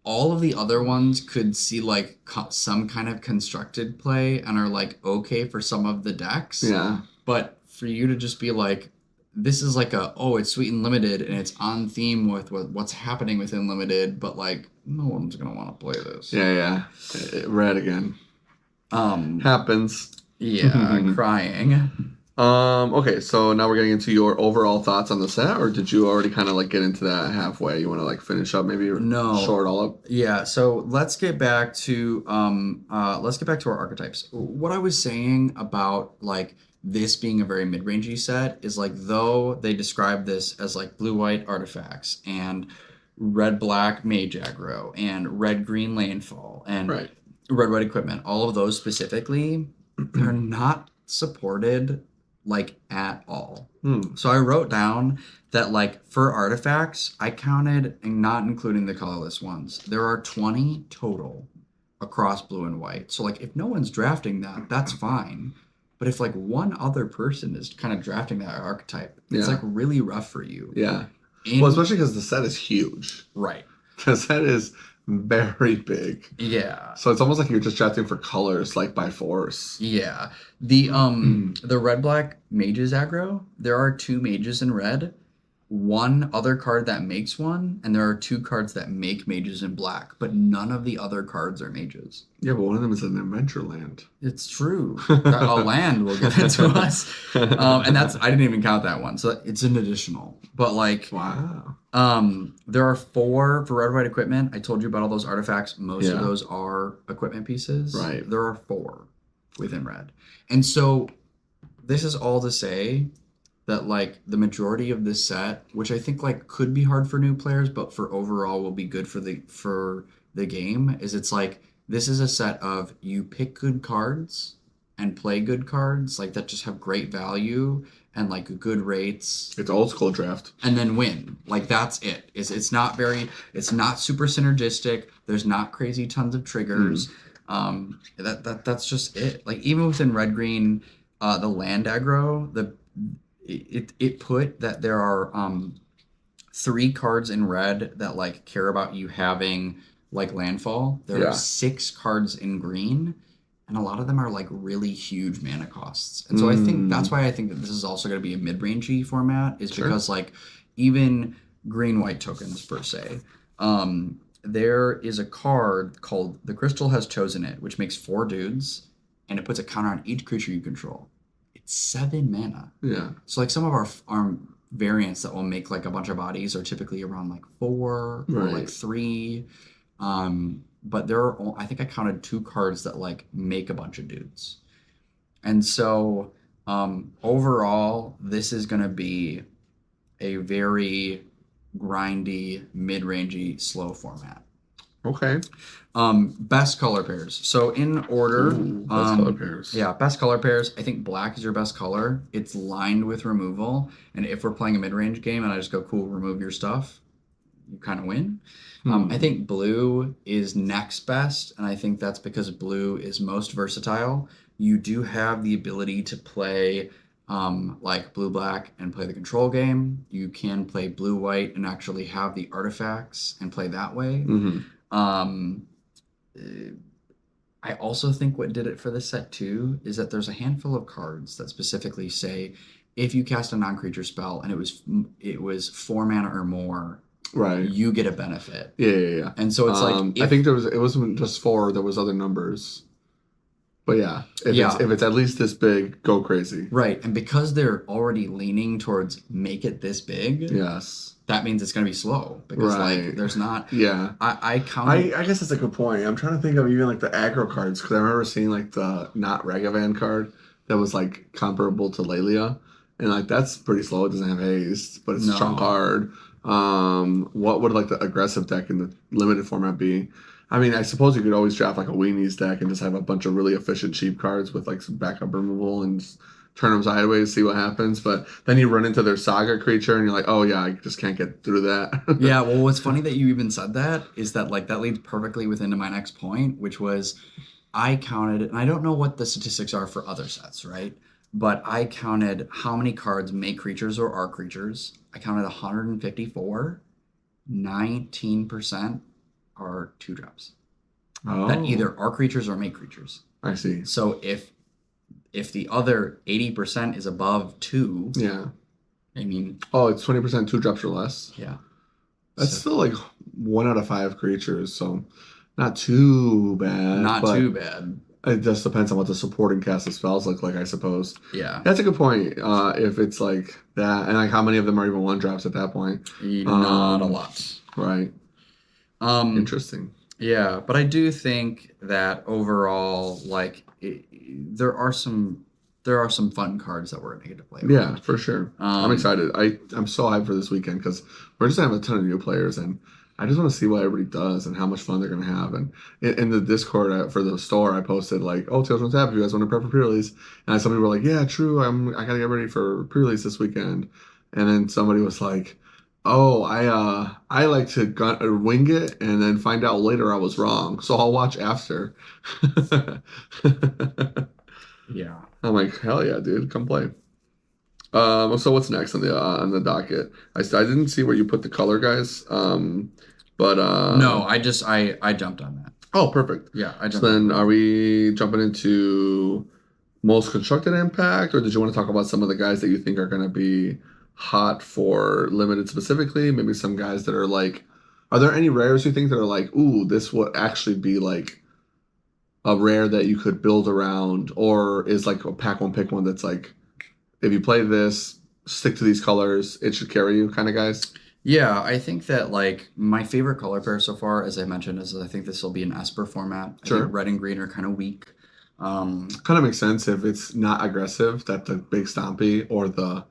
all of the other ones could see like some kind of constructed play and are like okay for some of the decks. Yeah. But for you to just be like, this is like it's sweet and limited and it's on theme with what's happening within limited, but like no one's gonna want to play this. Yeah. Red again. Happens. Yeah, crying. Okay, so now we're getting into your overall thoughts on the set, or did you already kind of like get into that halfway? You want to like finish up, maybe short all up? Yeah, so let's get back to our archetypes. What I was saying about like this being a very mid-rangey set is like though they describe this as like blue-white artifacts and red-black mage aggro and red-green landfall and red-white equipment, all of those specifically, they're not supported like at all. So I wrote down that like for artifacts, I counted, and not including the colorless ones, there are 20 total across blue and white. So like if no one's drafting that, that's fine. But if like one other person is kind of drafting that archetype, it's like really rough for you. Yeah. Well, especially because the set is huge. Right. The set is very big. Yeah. So it's almost like you're just drafting for colors like by force. Yeah. The red black mages aggro, there are 2 mages in red, one other card that makes one, and there are 2 cards that make mages in black, but none of the other cards are mages. Yeah, but one of them is an adventure land. It's true. A land will give it to us. And I didn't even count that one. So it's an additional. But like wow. There are 4 for red white equipment. I told you about all those artifacts. Most of those are equipment pieces. Right. There are 4 within red. And so this is all to say that like the majority of this set, which I think like could be hard for new players, but for overall will be good for the game, is it's like this is a set of you pick good cards and play good cards like that just have great value and like good rates. It's old school draft. And then win. Like that's it. It's not super synergistic. There's not crazy tons of triggers. That's just it. Like even within red green, the land aggro, it put that there are 3 cards in red that like care about you having like landfall. There are 6 cards in green, and a lot of them are like really huge mana costs. And so I think that's why I think that this is also going to be a mid-rangey format, is because like even green white tokens per se. There is a card called The Crystal Has Chosen It, which makes 4 dudes, and it puts a counter on each creature you control. It's 7 mana. Yeah. So like some of our variants that will make like a bunch of bodies are typically around like 4 or like 3. But there are, I think I counted 2 cards that like make a bunch of dudes. And so overall, this is going to be a very grindy, mid-rangey, slow format. Okay. Best color pairs. So in order, best color pairs. Yeah, best color pairs. I think black is your best color. It's lined with removal, and if we're playing a mid-range game and I just go, cool, remove your stuff, you kind of win. I think blue is next best, and I think that's because blue is most versatile. You do have the ability to play like blue-black and play the control game. You can play blue-white and actually have the artifacts and play that way. I also think what did it for this set too is that there's a handful of cards that specifically say if you cast a non-creature spell and it was 4 mana or more, you get a benefit. Yeah. And so it's like I think it wasn't just 4, there was other numbers. But yeah, if it's at least this big, go crazy. Right, and because they're already leaning towards make it this big, that means it's going to be slow because like there's not. Yeah, I guess that's a good point. I'm trying to think of even like the aggro cards because I remember seeing like the not Ragavan card that was like comparable to Lelia, and like that's pretty slow. It doesn't have haste, but it's a strong card. What would like the aggressive deck in the limited format be? I mean, I suppose you could always draft like a weenies deck and just have a bunch of really efficient cheap cards with like some backup removal and just turn them sideways, see what happens. But then you run into their saga creature and you're like, oh yeah, I just can't get through that. Yeah, well, what's funny that you even said that is that like that leads perfectly within my next point, which was I counted, and I don't know what the statistics are for other sets, right? But I counted how many cards make creatures or are creatures. I counted 154, 19% are 2-drops Oh, that either are creatures or make creatures. I see. So if the other 80% is above 2, Yeah. I mean, Oh, it's 20% 2-drops or less. yeah. That's So, still like 1 out of 5 creatures, so not too bad. not but too bad. It just depends on what the supporting cast of spells look like, I suppose. Yeah. That's a good point. If it's like that, and like how many of them are even 1-drops at that point? Not a lot. Right. Interesting. Yeah, but I do think that overall, like, there are some fun cards that we're gonna get to play. Yeah, for sure. I'm Um, excited. I'm so hyped for this weekend because we're just gonna have a ton of new players, and I just want to see what everybody does and how much fun they're gonna have. And in the Discord for the store, I posted like, "Oh, Tales from Tap, if you guys want to prep for pre-release," and some people were like, "Yeah, true. I gotta get ready for pre-release this weekend," and then somebody was like, "Oh, I like to wing it and then find out later I was wrong, so I'll watch after." yeah. I'm like, hell yeah, dude, come play. So what's next on the docket? I didn't see where you put the color guys. But No, I jumped on that. Oh, perfect. Yeah, I So jumped on then, that. are we jumping into most constructed impact, or did you want to talk about some of the guys that you think are going to be hot for limited specifically? Maybe some guys that are like, are there any rares you think that are like, ooh, this would actually be like a rare that you could build around, or is like a pack one pick one that's like, if you play this, stick to these colors, it should carry you kind of guys? Yeah, I think that like my favorite color pair so far, as I mentioned, is I think this will be an Esper format. I Sure. think red and green are kind of weak. Kind of makes sense if it's not aggressive, that the big stompy or the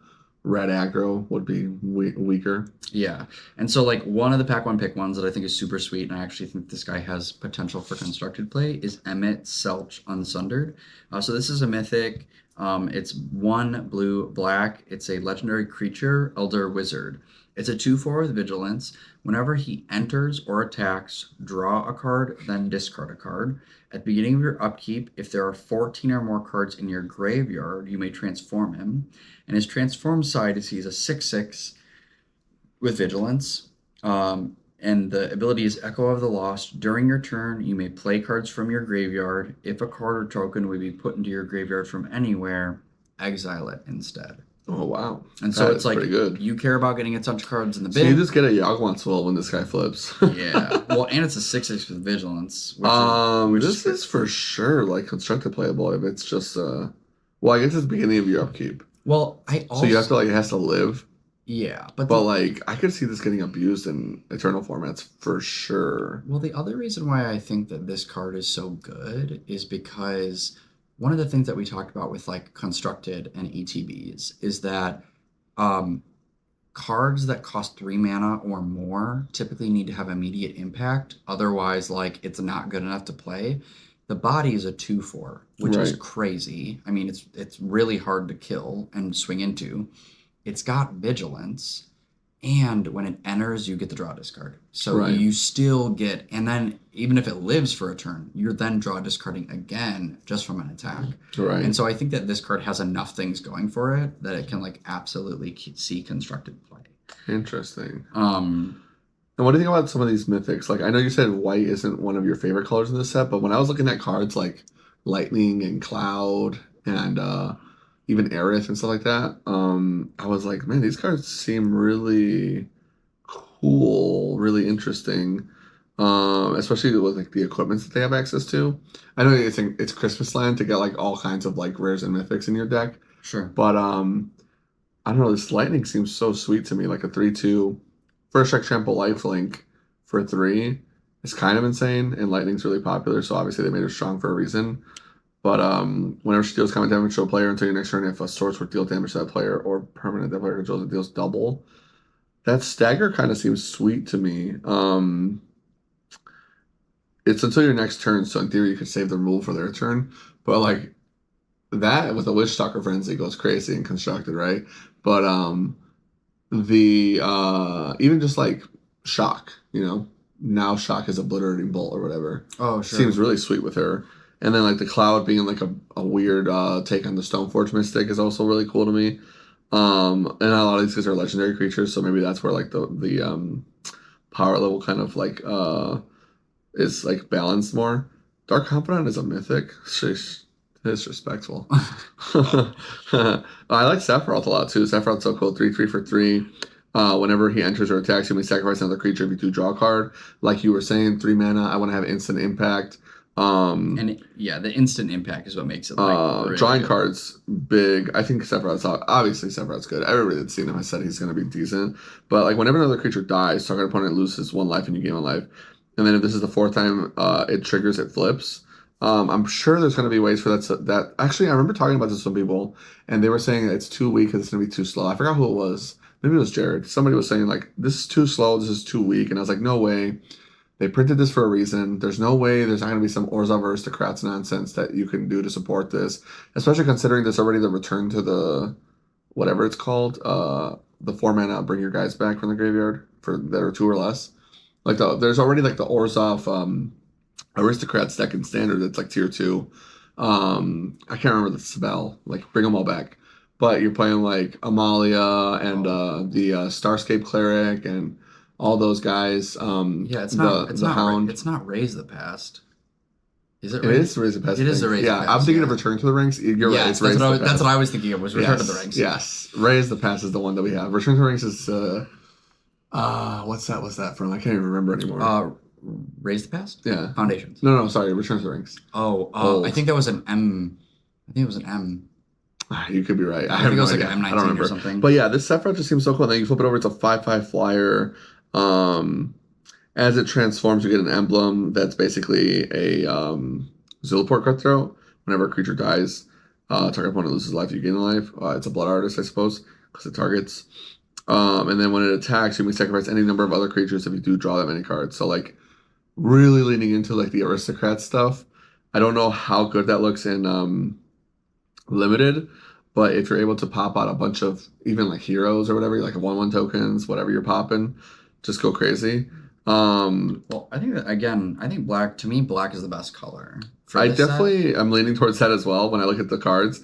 red aggro would be weaker. Yeah. And so like one of the pack one pick ones that I think is super sweet, and I actually think this guy has potential for constructed play, is Emmett Selch Unsundered. So this is a mythic. It's 1 blue black. It's a legendary creature, Elder Wizard. It's a 2/4 with vigilance. Whenever he enters or attacks, draw a card, then discard a card. At the beginning of your upkeep, if there are 14 or more cards in your graveyard, you may transform him. And his transform side is he's a 6/6 with vigilance. And the ability is Echo of the Lost. During your turn, you may play cards from your graveyard. If a card or token would be put into your graveyard from anywhere, exile it instead. Oh, wow. And so it's like, pretty good. you care about getting a bunch of cards in the So bin. you just get a Yawgmoth's when this guy flips. Yeah. Well, and it's a 6/6 with vigilance. This is for sure like constructed playable if it's just well, I guess it's the beginning of your upkeep. Well, I also... So you have to like, it has to live. Yeah, but like I could see this getting abused in Eternal formats for sure. Well, the other reason why I think that this card is so good is because one of the things that we talked about with like constructed and ETBs is that cards that cost 3 mana or more typically need to have immediate impact. Otherwise, like, it's not good enough to play. The body is a 2/4, which is crazy. I mean, it's really hard to kill and swing into. It's got vigilance, and when it enters, you get the draw discard. So you still get, and then even if it lives for a turn, you're then draw discarding again just from an attack. Right. And so I think that this card has enough things going for it that it can like absolutely see constructed play. Interesting. And what do you think about some of these mythics? Like, I know you said white isn't one of your favorite colors in this set, but when I was looking at cards like Lightning and Cloud and even Aerith and stuff like that, I was like, man, these cards seem really cool, really interesting, especially with like the equipments that they have access to. I know it's Christmas land to get like all kinds of like rares and mythics in your deck. Sure. But I don't know, this Lightning seems so sweet to me, like a 3/2 first strike trample lifelink for 3 is kind of insane, and Lightning's really popular, so obviously they made her strong for a reason. But whenever she deals combat damage to a player until your next turn, if a Swordsword deals damage to that player or permanent that player controls, it deals double. That stagger kind of seems sweet to me. It's until your next turn, so in theory you could save the rule for their turn. But like that with a Witchstalker Frenzy goes crazy and constructed, right? But the even just like Shock, now Shock is Obliterating Bolt or whatever. Oh, sure. Seems really sweet with her. And then like the Cloud being like a weird take on the Stoneforge Mystic is also really cool to me. And a lot of these guys are legendary creatures, so maybe that's where like the power level kind of like is like balanced more. Dark Confidant is a mythic. Sheesh. Disrespectful. I like Sephiroth a lot too. Sephiroth's so cool. 3/3 for 3. Whenever he enters or attacks, you may sacrifice another creature if you do draw a card. Like you were saying, 3 mana. I want to have instant impact. And the instant impact is what makes it like really drawing good. cards big. I think Sephiroth's good. Everybody that's seen him has said he's going to be decent. But like whenever another creature dies, target opponent loses 1 life and you gain 1 life. And then if this is the 4th time it triggers, it flips. I'm sure there's going to be ways for that. Actually, I remember talking about this with some people, and they were saying it's too weak because it's going to be too slow. I forgot who it was. Maybe it was Jared. Somebody was saying like, this is too slow. This is too weak. And I was like, no way. They printed this for a reason. There's no way there's not going to be some Orzhov Aristocrats nonsense that you can do to support this, especially considering there's already the return to the whatever it's called, the 4 mana bring your guys back from the graveyard for that are 2 or less. Like there's already like the Orzhov Aristocrats deck in standard that's like tier 2. I can't remember the spell. Like bring them all back. But you're playing like Amalia and the Starscape Cleric and all those guys. It's not Raise the Past. Is it? Raise the Past. It is the Raise the Past. I'm thinking of Return to the Ranks. You're right. It's that's what I was thinking of. Was Return to the Ranks. Yes, Raise the Past is the one that we have. Return to the Ranks is what's that from? I can't even remember anymore. Raise the Past. Yeah. Foundations. No, sorry. Return to the Ranks. I think that was an M. I think it was an M. You could be right. I think it was like an M19 I don't remember. or something. But yeah, this Sephiroth just seems so cool. And then you flip it over, it's a 5/5 flyer. As it transforms, you get an emblem that's basically a Zulaport Cutthroat. Whenever a creature dies, target opponent loses life, you gain a life. It's a Blood Artist, I suppose, because it targets. And then when it attacks, you may sacrifice any number of other creatures if you do draw that many cards. So like really leaning into like the aristocrat stuff. I don't know how good that looks in limited, but if you're able to pop out a bunch of even like heroes or whatever, like 1/1 tokens, whatever you're popping, just go crazy. Well, I think that again, black is the best color. I definitely am leaning towards that as well when I look at the cards.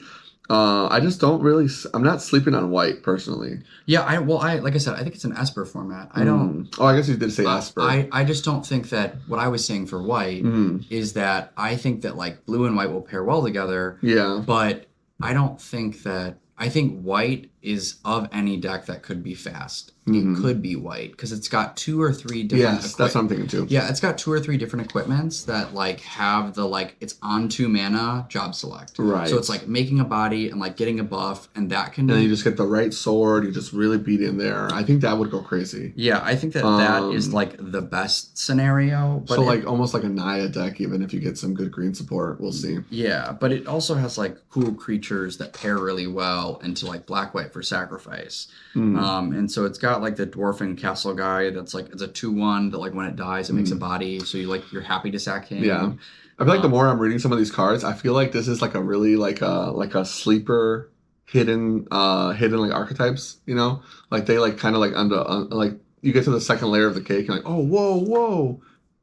I just don't really. I'm not sleeping on white personally. Yeah, I like I said, I think it's an Esper format. I don't. Oh, I guess you did say Esper. I just don't think that what I was saying for white is that I think that like blue and white will pair well together. Yeah. But I don't think that. I think white is of any deck that could be fast. It could be white because it's got 2 or 3 different. Yes, that's what I'm thinking too. Yeah, it's got 2 or 3 different equipments that like have the like it's on 2 mana job select. Right. So it's like making a body and like getting a buff, and that can. And then you just get the right sword. You just really beat in there. I think that would go crazy. Yeah, I think that is like the best scenario. But so like almost like a Naya deck, even if you get some good green support, we'll see. Yeah, but it also has like cool creatures that pair really well into like black-white for sacrifice. And so it's got like the Dwarfen Castle guy that's like it's a 2/1 that like when it dies it makes a body, so you're happy to sack him. Yeah. I feel like the more I'm reading some of these cards, I feel like this is like a really like a sleeper hidden like archetypes, you know? Like they like kind of like under like you get to the second layer of the cake and like, oh whoa,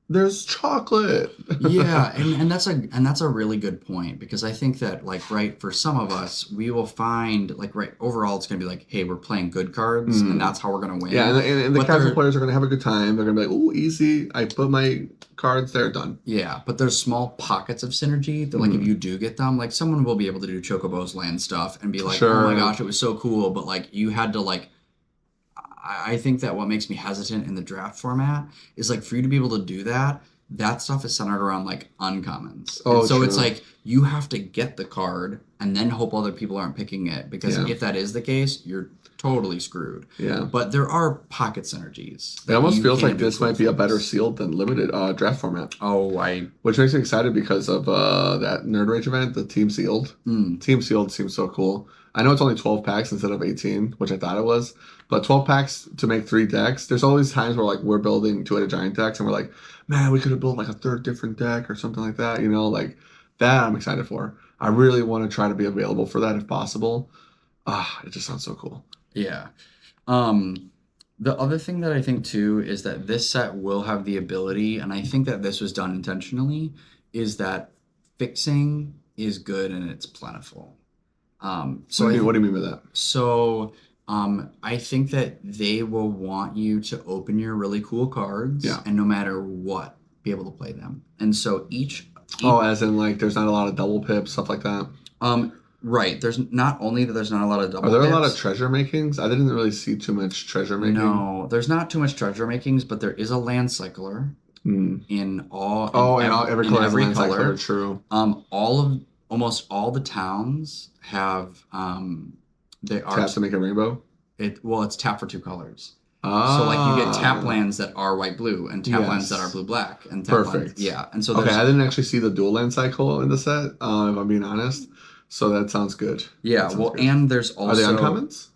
there's chocolate. Yeah, and that's a really good point, because I think that like for some of us we will find like overall it's gonna be like, hey, we're playing good cards and that's how we're gonna win. Yeah, and the casual players are gonna have a good time. They're gonna be like, oh, easy. I put my cards there, done. Yeah, but there's small pockets of synergy that like if you do get them, like someone will be able to do Chocobo's land stuff and be like, oh my gosh, it was so cool, but like you had to like. I think that what makes me hesitant in the draft format is like for you to be able to do that stuff is centered around like uncommons. Oh, and so true. It's like you have to get the card and then hope other people aren't picking it, because if that is the case, you're totally screwed. Yeah. But there are pocket synergies. It almost feels like this might be a better sealed than limited draft format. Which makes me excited because of that Nerd Rage event, the Team Sealed. Team Sealed seems so cool. I know it's only 12 packs instead of 18, which I thought it was. But 12 packs to make 3 decks. There's always times where like we're building 2-headed giant decks and we're like, man, we could have built like a 3rd different deck or something like that. You know, like that I'm excited for. I really want to try to be available for that if possible. It just sounds so cool. Yeah. The other thing that I think too is that this set will have the ability, and I think that this was done intentionally, is that fixing is good and it's plentiful. So what do you mean by that? So I think that they will want you to open your really cool cards, and no matter what, be able to play them. And so each as in like there's not a lot of double pips, stuff like that. Right. There's not only that there's not a lot of double. Are there pips, a lot of treasure makings? I didn't really see too much treasure making. No, there's not too much treasure makings, but there is a land cycler in all. Every color has a land cycler. True. Almost all the towns have they are tap to make a rainbow. It's tap for 2 colors. So like you get tap lands that are white blue and tap lands that are blue black and tap lands. Yeah, and so I didn't actually see the dual land cycle in the set. If I'm being honest, so that sounds good. Yeah, good. And there's also are they uncommons?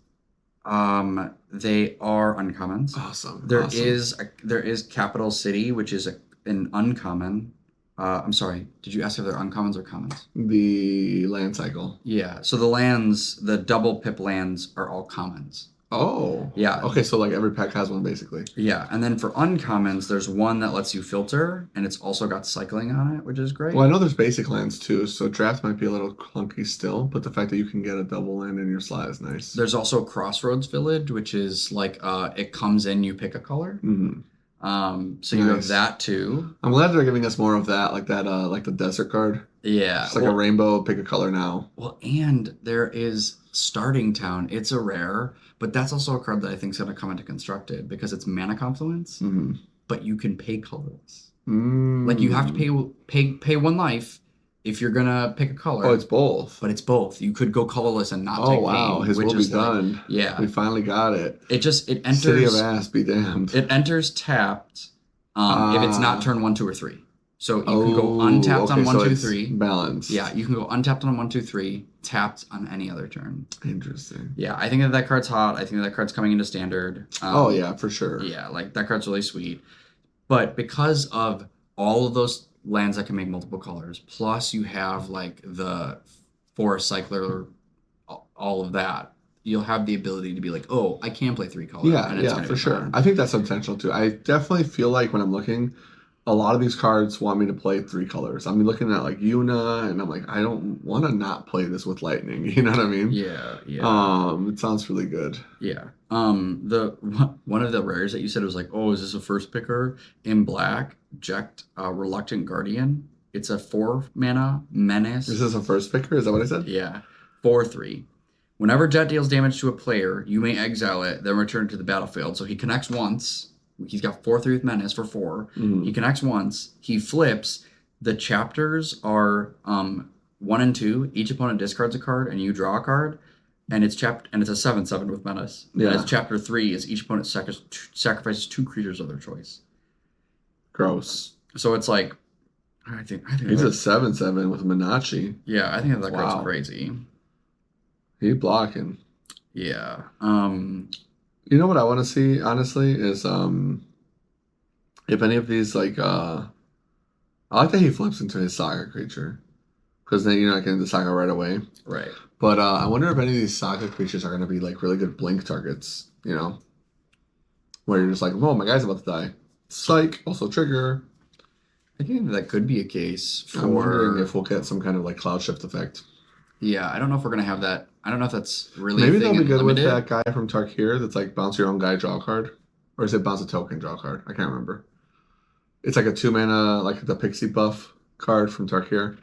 They are uncommons. Awesome. There is Capital City, which is an uncommon. I'm sorry. Did you ask if they're uncommons or commons? The land cycle. Yeah. So the double pip lands are all commons. Oh. Yeah. Okay, so like every pack has one basically. Yeah, and then for uncommons, there's one that lets you filter, and it's also got cycling on it, which is great. Well, I know there's basic lands too, so draft might be a little clunky still, but the fact that you can get a double land in your slot is nice. There's also Crossroads Village, which is like it comes in, you pick a color. So you have that too. I'm glad they're giving us more of that, like the desert card. Yeah. It's like a rainbow, pick a color now. Well, and there is Starting Town. It's a rare, but that's also a card that I think is going to come into Constructed because it's mana confluence, but you can pay colorless. Like you have to pay 1 life if you're going to pick a color. Oh, it's both. But it's both. You could go colorless and not take wow. pain. His will be done. Yeah. We finally got it. It enters... City of Ass be damned. It enters tapped if it's not turn 1, 2, or 3. So you can go untapped on 1, 2, 3. Balance. Yeah, you can go untapped on 1, 2, 3, tapped on any other turn. Interesting. Yeah, I think that card's hot. I think that card's coming into Standard. Yeah, for sure. Yeah, like that card's really sweet. But because of all of those lands that can make multiple colors, plus you have like the Forest Cycler, all of that, you'll have the ability to be like, oh, I can play 3 colors. Yeah, for sure. I think that's intentional too. I definitely feel like when I'm looking, a lot of these cards want me to play 3 colors. I'm looking at like Yuna, and I'm like, I don't want to not play this with Lightning. You know what I mean? Yeah. It sounds really good. Yeah. One of the rares that you said was like, oh, is this a first picker in black? Ject, Reluctant Guardian. It's a 4 mana menace. Is this a first picker? Is that what I said? Yeah. 4/3. Whenever Jet deals damage to a player, you may exile it, then return it to the battlefield. So he connects once. He's got 4/3 with menace for 4. He connects once. He flips. The chapters are 1 and 2. Each opponent discards a card, and you draw a card. And it's a 7/7 with menace. Yeah. And it's chapter 3 is each opponent sacrifices 2 creatures of their choice. Gross. So it's like, I think he's a 7/7 with Minachi. Yeah, I think that card's crazy. He blocking. Yeah. You know what I want to see, honestly, is if any of these, like, I like that he flips into his Saga creature. Because then you're not getting the Saga right away. Right. But I wonder if any of these Saga creatures are going to be, like, really good blink targets, you know? Where you're just like, oh, my guy's about to die. Psych, also trigger. I think that could be a case for... I'm wondering if we'll get some kind of, like, cloud shift effect. Yeah, I don't know if we're going to have that. I don't know if that's really Maybe they'll be good with that guy from Tarkir that's like bounce your own guy, draw a card. Or is it bounce a token, draw a card? I can't remember. It's like a 2 mana, like the Pixie buff card from Tarkir.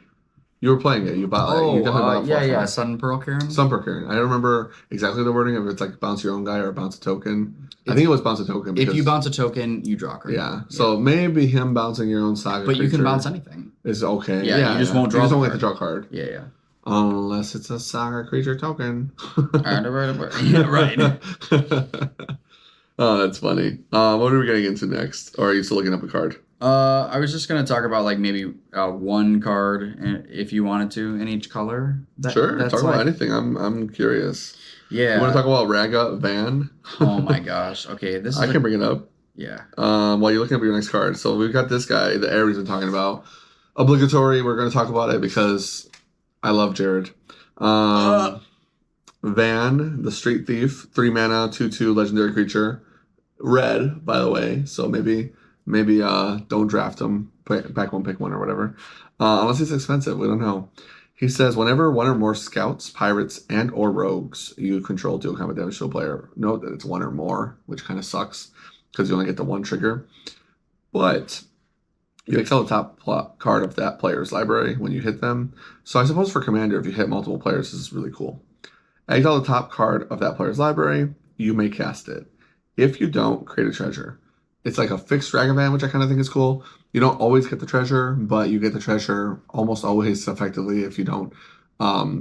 You were playing it. You bought it. You definitely bought it. Sun Pearl Karen? Sun Pearl Karen. I don't remember exactly the wording if it's like bounce your own guy or bounce a token. I think it was bounce a token. If you bounce a token, you draw a card. Yeah. So maybe him bouncing your own Saga But you can bounce anything. Is okay. Yeah, you just won't draw. You just don't get to draw a card. Yeah. Unless it's a Saga creature token. Yeah, right. Oh, that's funny. What are we getting into next? Or are you still looking up a card? I was just gonna talk about like maybe 1 card if you wanted to in each color. Sure, talk about anything. I'm curious. Yeah. You want to talk about Raga Van? Oh my gosh. Okay, this is I can bring it up. Yeah. While you're looking up your next card, so we've got this guy that Aries been talking about. Obligatory. We're going to talk about it because I love Jared. Van, the Street Thief, 3 mana, 2/2 legendary creature, red, by the way. So maybe don't draft him. Back 1, pick 1 or whatever. Unless it's expensive, we don't know. He says whenever 1 or more scouts, pirates, and or rogues you control deal combat damage to a player, note that it's 1 or more, which kind of sucks because you only get the 1 trigger. But You exile the top card of that player's library when you hit them. So I suppose for Commander, if you hit multiple players, this is really cool. Exile the top card of that player's library, you may cast it. If you don't, create a treasure. It's like a fixed Dragon Band, which I kind of think is cool. You don't always get the treasure, but you get the treasure almost always effectively if you don't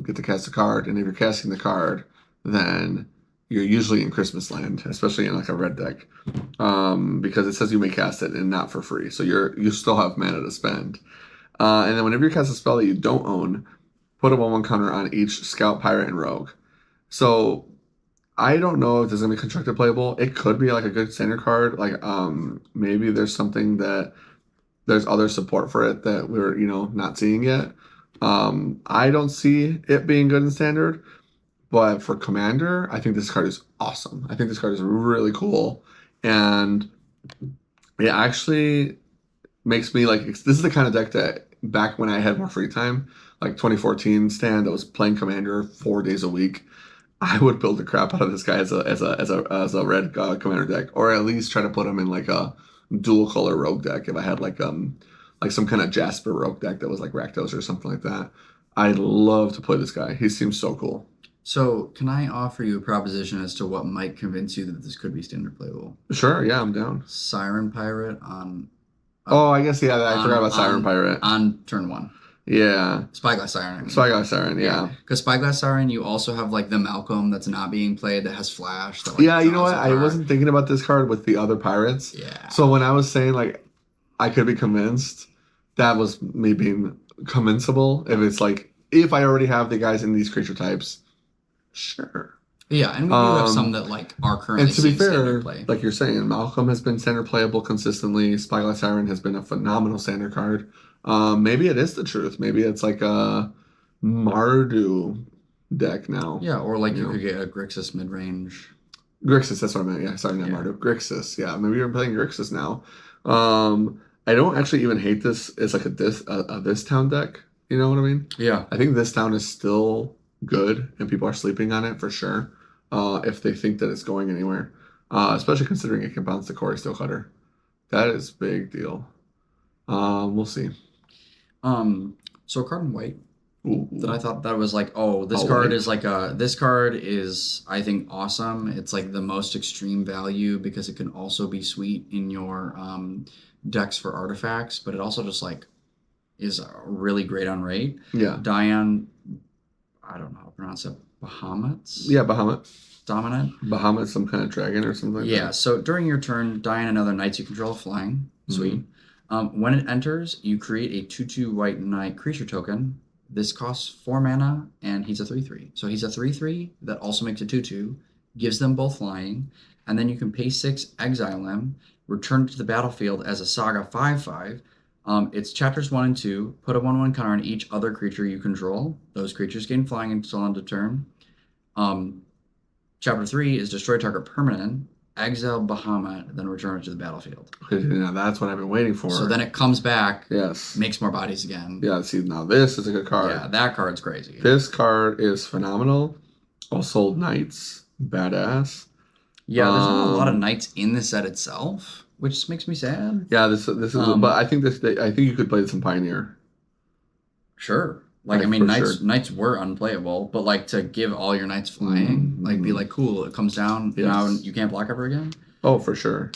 get to cast a card. And if you're casting the card, then you're usually in Christmas land, especially in like a red deck, because it says you may cast it and not for free. So you still have mana to spend. And then whenever you cast a spell that you don't own, put a 1/1 counter on each Scout, Pirate, and Rogue. So I don't know if this is gonna be constructed playable. It could be like a good standard card. Like maybe there's something that there's other support for it that we're not seeing yet. I don't see it being good in standard, but for Commander, I think this card is awesome. I think this card is really cool, and it actually makes me like this is the kind of deck that back when I had more free time, like 2014 stand that was playing Commander 4 days a week. I would build the crap out of this guy as a red Commander deck, or at least try to put him in like a dual color Rogue deck if I had like some kind of Jasper Rogue deck that was like Rakdos or something like that. I'd love to play this guy. He seems so cool. So, can I offer you a proposition as to what might convince you that this could be standard playable? Sure, yeah, I'm down. Siren Pirate on. Oh, I guess I forgot about Siren Pirate on turn 1. Yeah, Spyglass Siren. I mean. Spyglass Siren, yeah. Because Spyglass Siren, you also have like the Malcolm that's not being played that has flash. That, like, yeah, you know what? I wasn't thinking about this card with the other pirates. Yeah. So when I was saying like I could be convinced, that was me being convincible. If it's like if I already have the guys in these creature types, sure. Yeah, and we do have some that like are currently. And to be fair, standard play. like you're saying, Malcolm has been standard playable consistently. Spyglass Siren has been a phenomenal standard card. Maybe it is the truth. Maybe it's like a Mardu deck now. Yeah, or like you could get a Grixis mid range. Grixis, that's what I meant. Yeah, sorry, not Mardu. Grixis, yeah. Maybe you're playing Grixis now. I don't actually even hate this as like a this town deck. You know what I mean? Yeah. I think this town is still good, and people are sleeping on it for sure. If they think that it's going anywhere, especially considering it can bounce the Corey Steelcutter. That is big deal. We'll see. So a card in white. Ooh. That I thought that was like, oh, this card is like this card is, I think, awesome. It's like the most extreme value because it can also be sweet in your decks for artifacts, but it also just like is really great on rate. Yeah. Diane, I don't know how to pronounce it. Bahamut's? Yeah, Bahamut. Dominant? Bahamut, some kind of dragon or something like that. Yeah, so during your turn, Diane and other knights you control flying. Sweet. When it enters, you create a 2/2 white knight creature token. This costs 4 mana, and he's a 3/3. So he's a 3/3 that also makes a 2/2, gives them both flying, and then you can pay 6, exile him, return to the battlefield as a Saga 5/5. It's chapters 1 and 2. Put a 1/1 counter on each other creature you control. Those creatures gain flying until end of turn. Chapter 3 is destroy target permanent, exile Bahamut, then return it to the battlefield. Okay, now that's what I've been waiting for. So then it comes back, yes, makes more bodies again. Yeah, see, now this is a good card. Yeah, that card's crazy. This card is phenomenal. Also, knights, badass. Yeah, there's not a lot of knights in the set itself, which makes me sad. Yeah, this is, but I think you could play this in Pioneer. Sure. Like, I mean, knights were unplayable, but like to give all your knights flying, like be like, cool, it comes down, now you can't block ever again. Oh, for sure.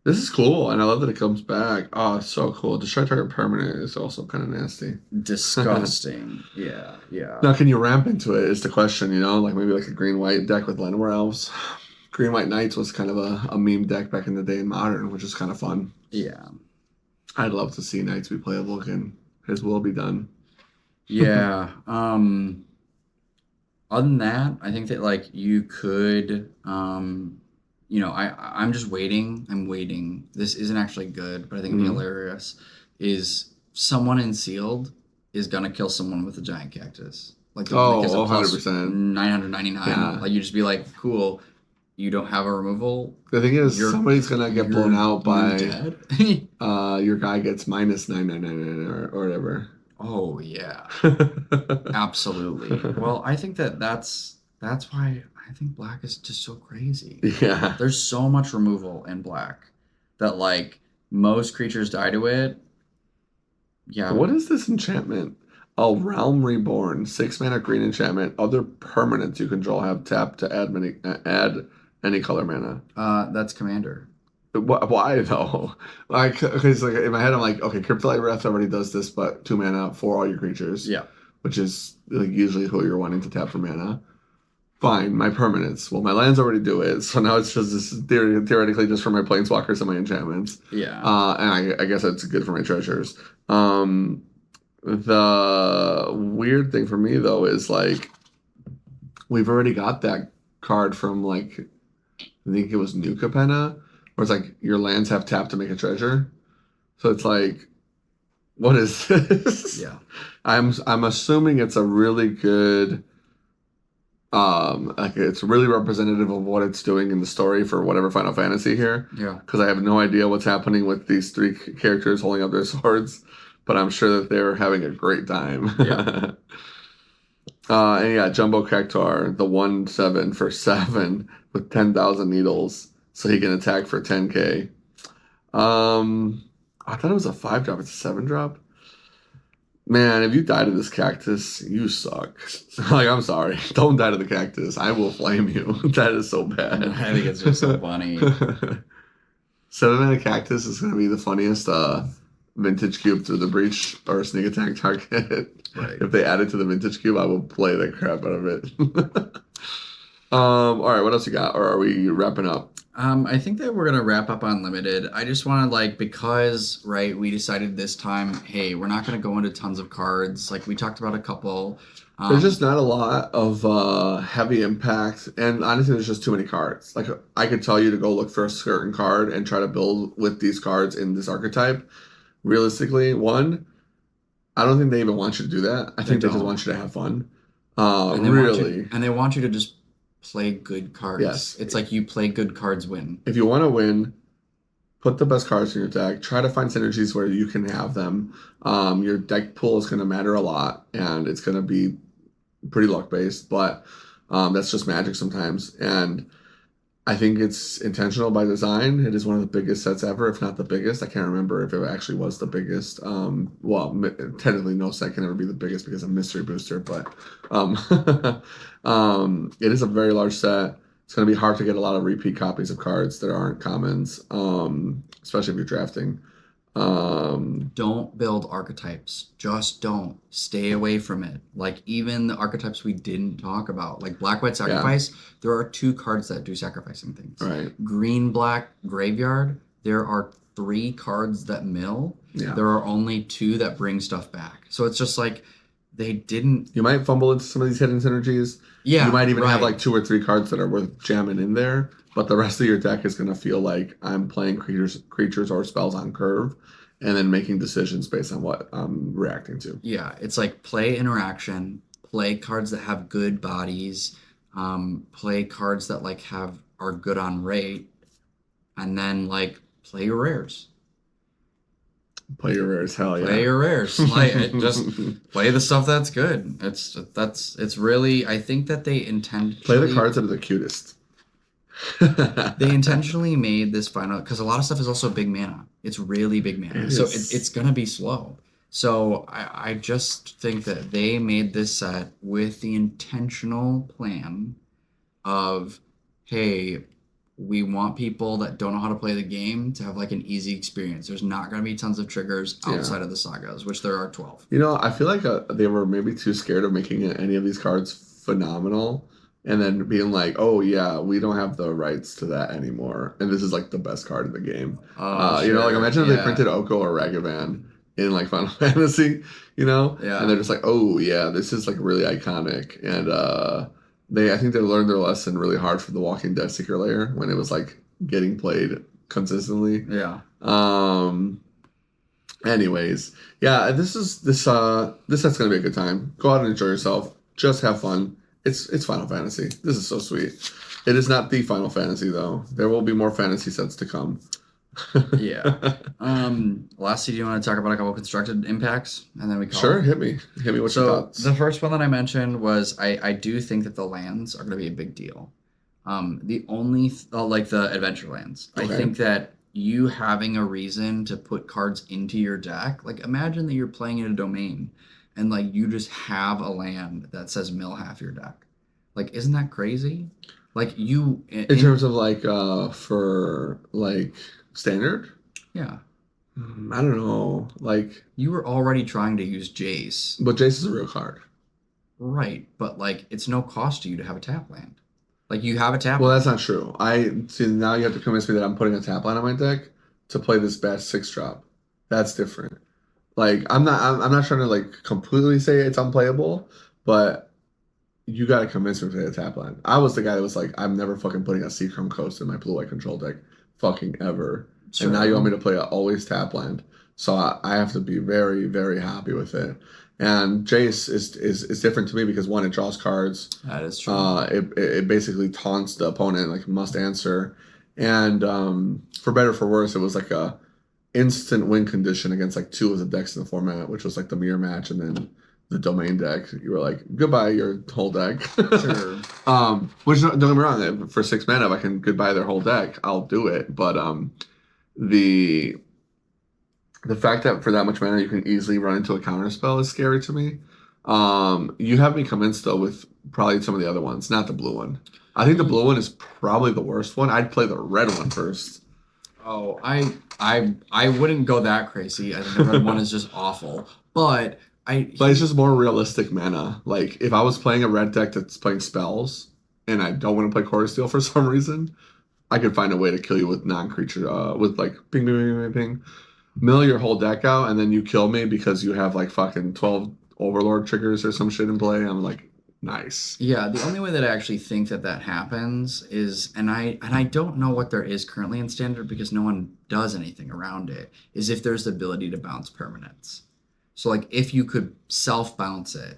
This is cool, and I love that it comes back. Oh, it's so cool. Destroy target permanent is also kind of nasty. Disgusting. yeah. Now, can you ramp into it is the question, like maybe like a green-white deck with Llanowar Elves. Green-white Knights was kind of a meme deck back in the day in Modern, which is kind of fun. Yeah. I'd love to see Knights be playable again. His will be done. Yeah. Other than that, I think that like you could, I'm just waiting. I'm waiting. This isn't actually good, but I think it'd be hilarious. Is someone in Sealed is gonna kill someone with a giant cactus? Like, because 100%. 999. Yeah. Like you just be like, cool. You don't have a removal. The thing is, somebody's gonna get blown out by dead. Your guy gets minus 999 or whatever. Oh yeah, absolutely. Well, I think that's why I think black is just so crazy. Yeah, there's so much removal in black that like most creatures die to it, Yeah. What is this enchantment? A Realm Reborn, 6 mana green enchantment. Other permanents you control have tapped to add any color mana. That's commander. Why though? Like, because like in my head I'm like, okay, Cryptolite Wrath already does this, but 2 mana for all your creatures. Yeah. Which is like usually who you're wanting to tap for mana. Fine, my permanents. Well, my lands already do it, so now it's just this theoretically just for my planeswalkers and my enchantments. Yeah. And I guess that's good for my treasures. The weird thing for me though is like we've already got that card from like I think it was New Capenna, where it's like your lands have tap to make a treasure. So it's like, what is this? Yeah. I'm assuming it's a really good like it's really representative of what it's doing in the story for whatever Final Fantasy here. Yeah. Because I have no idea what's happening with these 3 characters holding up their swords, but I'm sure that they're having a great time. Yeah. And yeah, Jumbo Cactuar, the 1/7 for 7 with 10,000 needles, so he can attack for 10k. I thought it was a 5-drop. It's a 7-drop. Man, if you die to this cactus, you suck. Like, I'm sorry. Don't die to the cactus. I will flame you. That is so bad. I think it's just so funny. 7-mana cactus is going to be the funniest vintage cube through the breach or sneak attack target. Right. If they add it to the vintage cube, I will play the crap out of it. All right, what else you got? Or are we wrapping up? I think that we're gonna wrap up on limited. I just want to like because right we decided this time, hey, we're not gonna go into tons of cards. Like we talked about a couple. There's just not a lot of heavy impact, and honestly, there's just too many cards. Like I could tell you to go look for a certain card and try to build with these cards in this archetype. Realistically, I don't think they even want you to do that. I think they just want you to have fun. and they Really, and they want you to just play good cards. Yes. It's like you play good cards win. if you want to win, put the best cards in your deck. Try to find synergies where you can have them. Your deck pool is going to matter a lot, and it's going to be pretty luck based, but that's just Magic sometimes. And I think it's intentional by design. It is one of the biggest sets ever, if not the biggest. I can't remember if it actually was the biggest. Technically, no set can ever be the biggest because of Mystery Booster, but it is a very large set. It's going to be hard to get a lot of repeat copies of cards that aren't commons, especially if you're drafting. Don't build archetypes. Just don't. Stay away from it. Like even the archetypes we didn't talk about, like Black White Sacrifice, there are 2 cards that do sacrificing things. Right. Green Black Graveyard, there are 3 cards that mill. Yeah. There are only 2 that bring stuff back. So it's just like they didn't. You might fumble into some of these hidden synergies. Yeah. You might even have right. like 2 or 3 cards that are worth jamming in there, but the rest of your deck is going to feel like I'm playing creatures or spells on curve, and then making decisions based on what I'm reacting to. Yeah, it's like play interaction, play cards that have good bodies, play cards that like are good on rate, and then like play your rares. Play your rares, hell yeah. Play your rares. Like just play the stuff that's good. It's really I think that they intentionally play the cards that are the cutest. They intentionally made this final because a lot of stuff is also big mana. It's really big mana, so it's gonna be slow. So I just think that they made this set with the intentional plan of, hey, we want people that don't know how to play the game to have like an easy experience. There's not gonna be tons of triggers outside of the sagas, which there are 12. You know, I feel like they were maybe too scared of making any of these cards phenomenal. And then being like, oh yeah, we don't have the rights to that anymore, and this is like the best card in the game. You know, like imagine if they printed Oko or Ragavan in like Final Fantasy, you know, and they're just like, oh yeah, this is like really iconic. And I think they learned their lesson really hard from the Walking Dead Secret Lair when it was like getting played consistently. Yeah. Anyways, yeah, this set's gonna be a good time. Go out and enjoy yourself. Just have fun. It's Final Fantasy. This is so sweet. It is not the Final Fantasy though. There will be more fantasy sets to come. Yeah. Lastly, do you want to talk about a couple constructed impacts, and then we call Sure, it? hit me. What's your thoughts? The first one that I mentioned was I do think that the lands are going to be a big deal. The only like the adventure lands. Okay. I think that you having a reason to put cards into your deck. Like imagine that you're playing in a domain and like you just have a land that says mill half your deck. Like isn't that crazy? Like you In terms of like for like standard, yeah. I don't know. Like You were already trying to use Jace. but Jace is a real card. Right, but like it's no cost to you to have a tap land. Like you have a tap Well, land. that's not true. I see now you have to convince me that I'm putting a tap line on my deck to play this bad 6-drop. That's different. Like I'm not trying to like completely say it's unplayable, but you got to convince me to play a tap line. I was the guy that was like, I'm never fucking putting a Seachrome Coast in my blue white control deck, fucking ever. Sure. And now you want me to play a always tap land, so I have to be very very happy with it. And Jace is different to me because one, it draws cards. That is true. It basically taunts the opponent like must answer, and for better or for worse, it was like a instant win condition against like two of the decks in the format, which was like the mirror match and then the domain deck. You were like goodbye your whole deck. Sure. Which don't get me wrong, for 6 mana, if I can goodbye their whole deck, I'll do it. But the fact that for that much mana you can easily run into a counter spell is scary to me. You have me convinced though with probably some of the other ones, not the blue one. I think the blue one is probably the worst one. I'd play the red one first. Oh, I wouldn't go that crazy. I think the red one is just awful. But it's just more realistic mana. Like if I was playing a red deck that's playing spells and I don't want to play Core Steel for some reason, I could find a way to kill you with non-creature with like ping ping ping ping ping. Mill your whole deck out and then you kill me because you have like fucking 12 Overlord triggers or some shit in play. I'm like, nice. Yeah, the only way that I actually think that happens is, and I don't know what there is currently in Standard because no one does anything around it, is if there's the ability to bounce permanents. So like if you could self-bounce it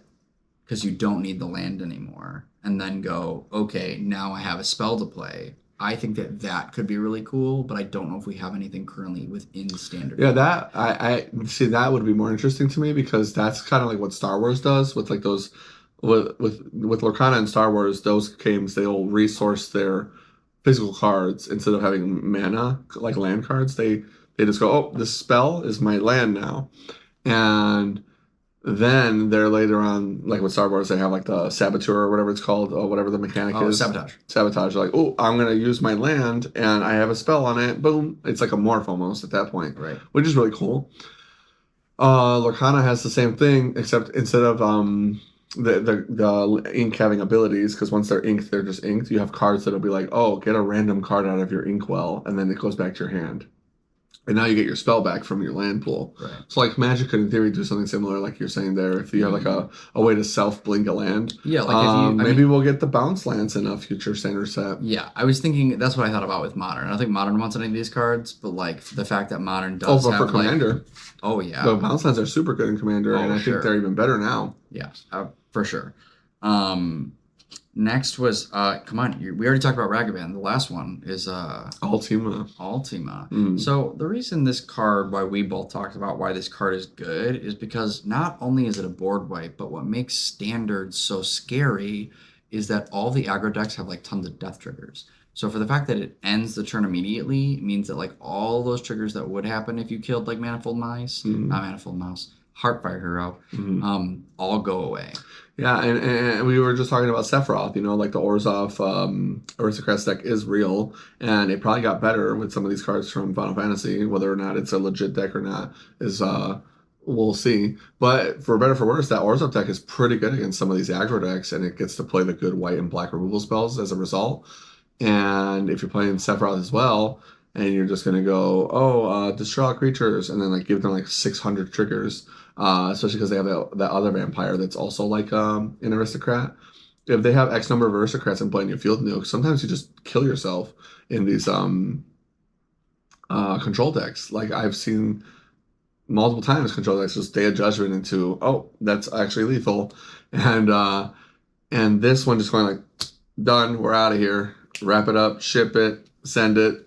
because you don't need the land anymore and then go, okay, now I have a spell to play. I think that could be really cool, but I don't know if we have anything currently within Standard. Yeah, that I see that would be more interesting to me because that's kind of like what Star Wars does with like those with Lorcana and Star Wars. Those games they'll resource their physical cards instead of having mana like land cards. They just go, oh, this spell is my land now, and then they're later on, like with Star Wars, they have like the Saboteur or whatever it's called, or whatever the mechanic is. Sabotage. Sabotage. Like, oh, I'm going to use my land and I have a spell on it. Boom. It's like a morph almost at that point. Right. Which is really cool. Lorcana has the same thing, except instead of the ink having abilities, because once they're inked, they're just inked. You have cards that'll be like, oh, get a random card out of your inkwell, and then it goes back to your hand. And now you get your spell back from your land pool. Right. So like Magic could in theory do something similar, like you're saying there. If you have like a way to self blink a land, Yeah, like if maybe we'll get the bounce lands in a future standard set. Yeah, I was thinking that's what I thought about with Modern. I don't think Modern wants any of these cards, but like the fact that Modern does but have for Commander, like, oh yeah, the bounce lands are super good in Commander, and I think they're even better now. Yeah, for sure. Next was come on, we already talked about Ragavan. The last one is Ultima. So the reason this card, why we both talked about why this card is good, is because not only is it a board wipe, but what makes Standard so scary is that all the aggro decks have like tons of death triggers. So for the fact that it ends the turn immediately means that like all those triggers that would happen if you killed like Manifold Mouse, not Manifold Mouse, Heartfire Hero, all go away. Yeah, and we were just talking about Sephiroth, like the Orzhov Aristocrats deck is real, and it probably got better with some of these cards from Final Fantasy. Whether or not it's a legit deck or not is we'll see. But for better or for worse, that Orzhov deck is pretty good against some of these aggro decks, and it gets to play the good white and black removal spells as a result. And if you're playing Sephiroth as well, and you're just gonna go, destroy all creatures, and then like give them like 600 triggers. Especially because they have that other vampire that's also like an aristocrat. If they have X number of aristocrats and play in your field nuke, sometimes you just kill yourself in these control decks. Like I've seen multiple times control decks just Day of Judgment into, oh, that's actually lethal. And this one just going like, done, we're out of here. Wrap it up, ship it, send it.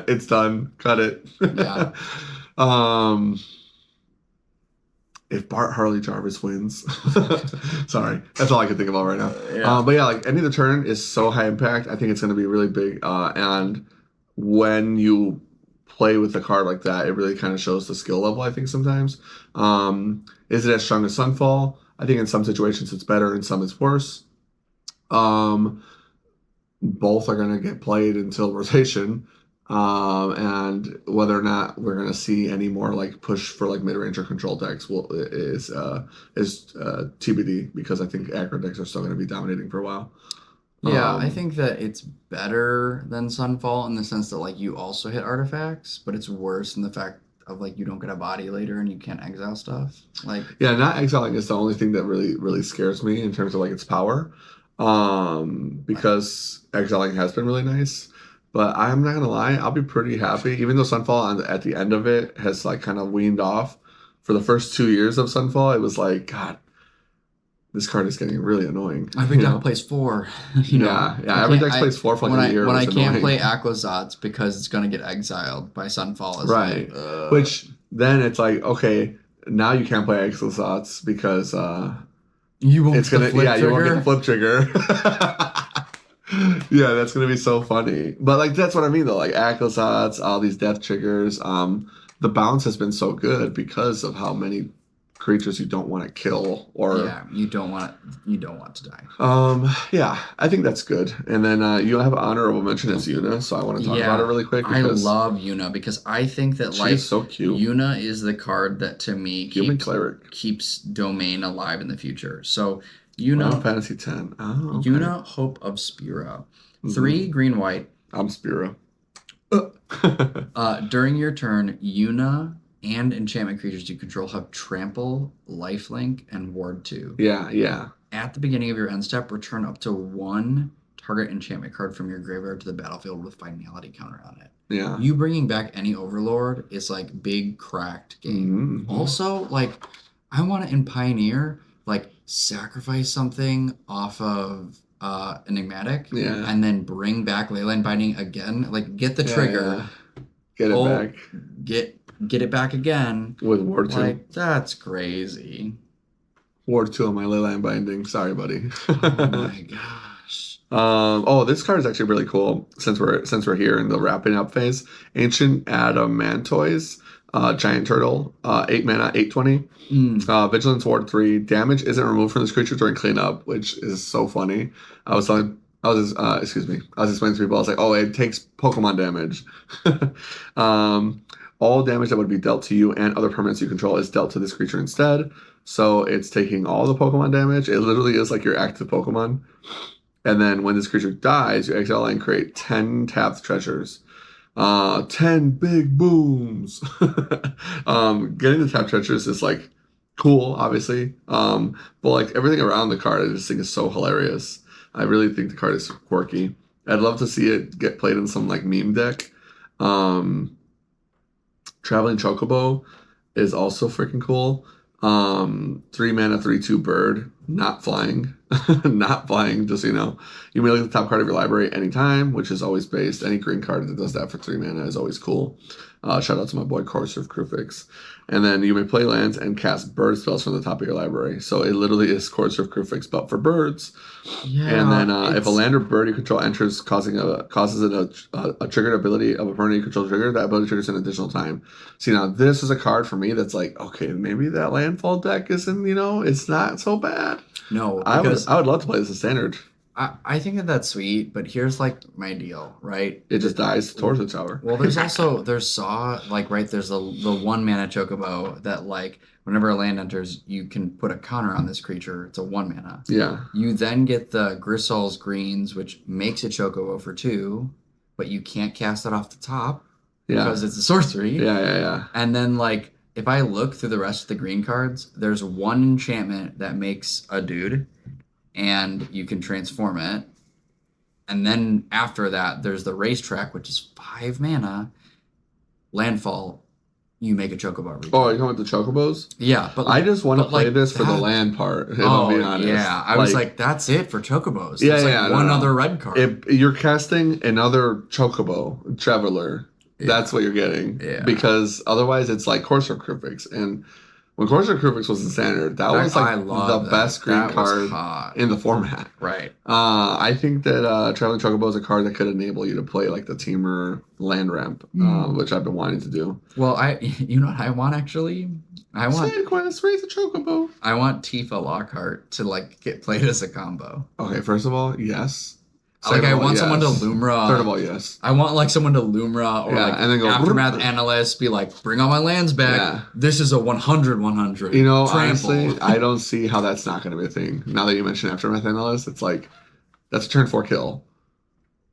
It's done. Cut it. Yeah. If Bart Harley Jarvis wins. Sorry. That's all I can think about right now. Yeah. But yeah, like ending the turn is so high impact. I think it's going to be really big. And when you play with a card like that, it really kind of shows the skill level, I think, sometimes. Is it as strong as Sunfall? I think in some situations it's better, in some it's worse. Both are going to get played until rotation. And whether or not we're going to see any more like push for like mid-range or control decks is TBD, because I think aggro decks are still going to be dominating for a while. Yeah, I think that it's better than Sunfall in the sense that like you also hit artifacts, but it's worse in the fact of like you don't get a body later and you can't exile stuff. Like yeah, not exiling is the only thing that really scares me in terms of like its power. Because exiling has been really nice. But I'm not gonna lie, I'll be pretty happy, even though Sunfall at the end of it has like kind of weaned off. For the first 2 years of Sunfall, it was like, God, this card is getting really annoying. every deck plays 4. Yeah, every deck plays 4 for like a year. When I can't play Aquazotz because it's gonna get exiled by Sunfall. Right. Which then it's like, okay, now you can't play Aquazotz because you won't it's gonna you won't get the flip trigger. Yeah, that's gonna be so funny. But like that's what I mean though. Like Aquazotz, all these death triggers. The bounce has been so good because of how many creatures you don't want to kill, or you don't want to die. Yeah, I think that's good. And then you have an honorable mention as Yuna, so I want to talk about it really quick. I love Yuna because I think that she's so cute. Yuna is the card that to me keeps Domain alive in the future. So Yuna, Fantasy 10. Oh, okay. Yuna, Hope of Spira. 3 green white. I'm Spira. During your turn, Yuna and enchantment creatures you control have trample, lifelink, and ward 2. Yeah. At the beginning of your end step, return up to 1 target enchantment card from your graveyard to the battlefield with finality counter on it. Yeah. You bringing back any Overlord is like big cracked game. Mm-hmm. Also, like I want to in Pioneer like sacrifice something off of Enigmatic, and then bring back Leyline Binding again. Like get the trigger, get it back, get it back again with Ward 2. Like that's crazy. Ward 2 on my Leyline Binding. Sorry, buddy. Oh my gosh. This card is actually really cool since we're here in the wrapping up phase. Ancient Adamantoise, giant turtle, 8 mana, 8/20. Vigilance Ward 3. Damage isn't removed from this creature during cleanup, which is so funny. I was explaining to people, I was like, oh, it takes Pokemon damage. All damage that would be dealt to you and other permanents you control is dealt to this creature instead. So it's taking all the Pokemon damage. It literally is like your active Pokemon. And then when this creature dies, you exile and create 10 tapped treasures. 10 big booms. Getting the tapped treasures is like cool, obviously. But like everything around the card, I just think is so hilarious. I really think the card is quirky. I'd love to see it get played in some like meme deck. Traveling Chocobo is also freaking cool. 3 mana, 3/2 bird, not flying. Not flying, just so you know. You may look at the top card of your library anytime, which is always based. Any green card that does that for 3 mana is always cool. Shout out to my boy Courser of Krufix. And then you may play lands and cast bird spells from the top of your library. So it literally is Courser of Krufix, but for birds. Yeah, and then if a land or bird you control enters, causes a triggered ability of a permanent you control trigger, that ability triggers an additional time. See, now this is a card for me that's like, okay, maybe that landfall deck isn't, it's not so bad. No, I would love to play this as standard. I think that's sweet, but here's like my deal, right? It just dies towards the tower. Well, there's also there's the 1 mana Chocobo that like whenever a land enters, you can put a counter on this creature. It's a 1 mana. Yeah. You then get the Grissol's Greens, which makes a Chocobo for 2, but you can't cast it off the top because it's a sorcery. Yeah. And then like if I look through the rest of the green cards, there's 1 enchantment that makes a dude. And you can transform it. And then after that, there's the Racetrack, which is 5 mana. Landfall, you make a Chocobo return. Oh, you're going with the Chocobos? Yeah. But I just want to play this for the land part, if I'm being honest. Yeah. I was like, that's it for Chocobos. There's one other red card. If you're casting another Chocobo, Traveler, that's what you're getting. Yeah. Because otherwise it's like Courser of Krufix. And When Corsair Kruvix was in standard, that was like the best green card in the format. Right. I think that Traveling Chocobo is a card that could enable you to play like the Teamer land ramp, which I've been wanting to do. Well, you know what I want actually? I want Side quest, raise a Chocobo. I want Tifa Lockhart to like get played as a combo. Okay, first of all, yes. Like I want someone to Lumra. Third of all, yes. I want like someone to Lumra or like and then go Aftermath Analyst be like, bring all my lands back. Yeah. This is a 100/100. You know, trample. honestly, I don't see how that's not going to be a thing. Now that you mention Aftermath Analyst, it's like that's a turn 4 kill.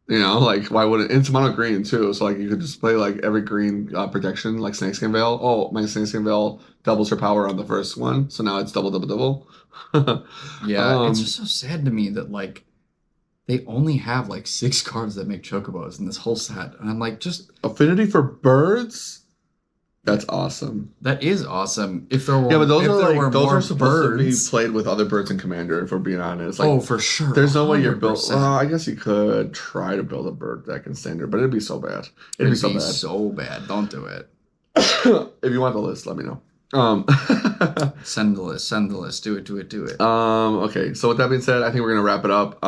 You know, like why wouldn't it's mono green too? So like you could just play like every green protection like Snakeskin Veil. Oh, my Snakeskin Veil doubles her power on the first one, so now it's double. Yeah, it's just so sad to me that like they only have like 6 cards that make Chocobos in this whole set. And I'm like, just... Affinity for birds? That's awesome. That is awesome. If there were but those are supposed birds, to be played with other birds in Commander, if we're being honest. Like, oh, for sure. There's no way you're built... Well, I guess you could try to build a bird deck in Standard, but it'd be so bad. It'd be so bad. Don't do it. If you want the list, let me know. Send the list. Do it. Okay, so with that being said, I think we're gonna wrap it up.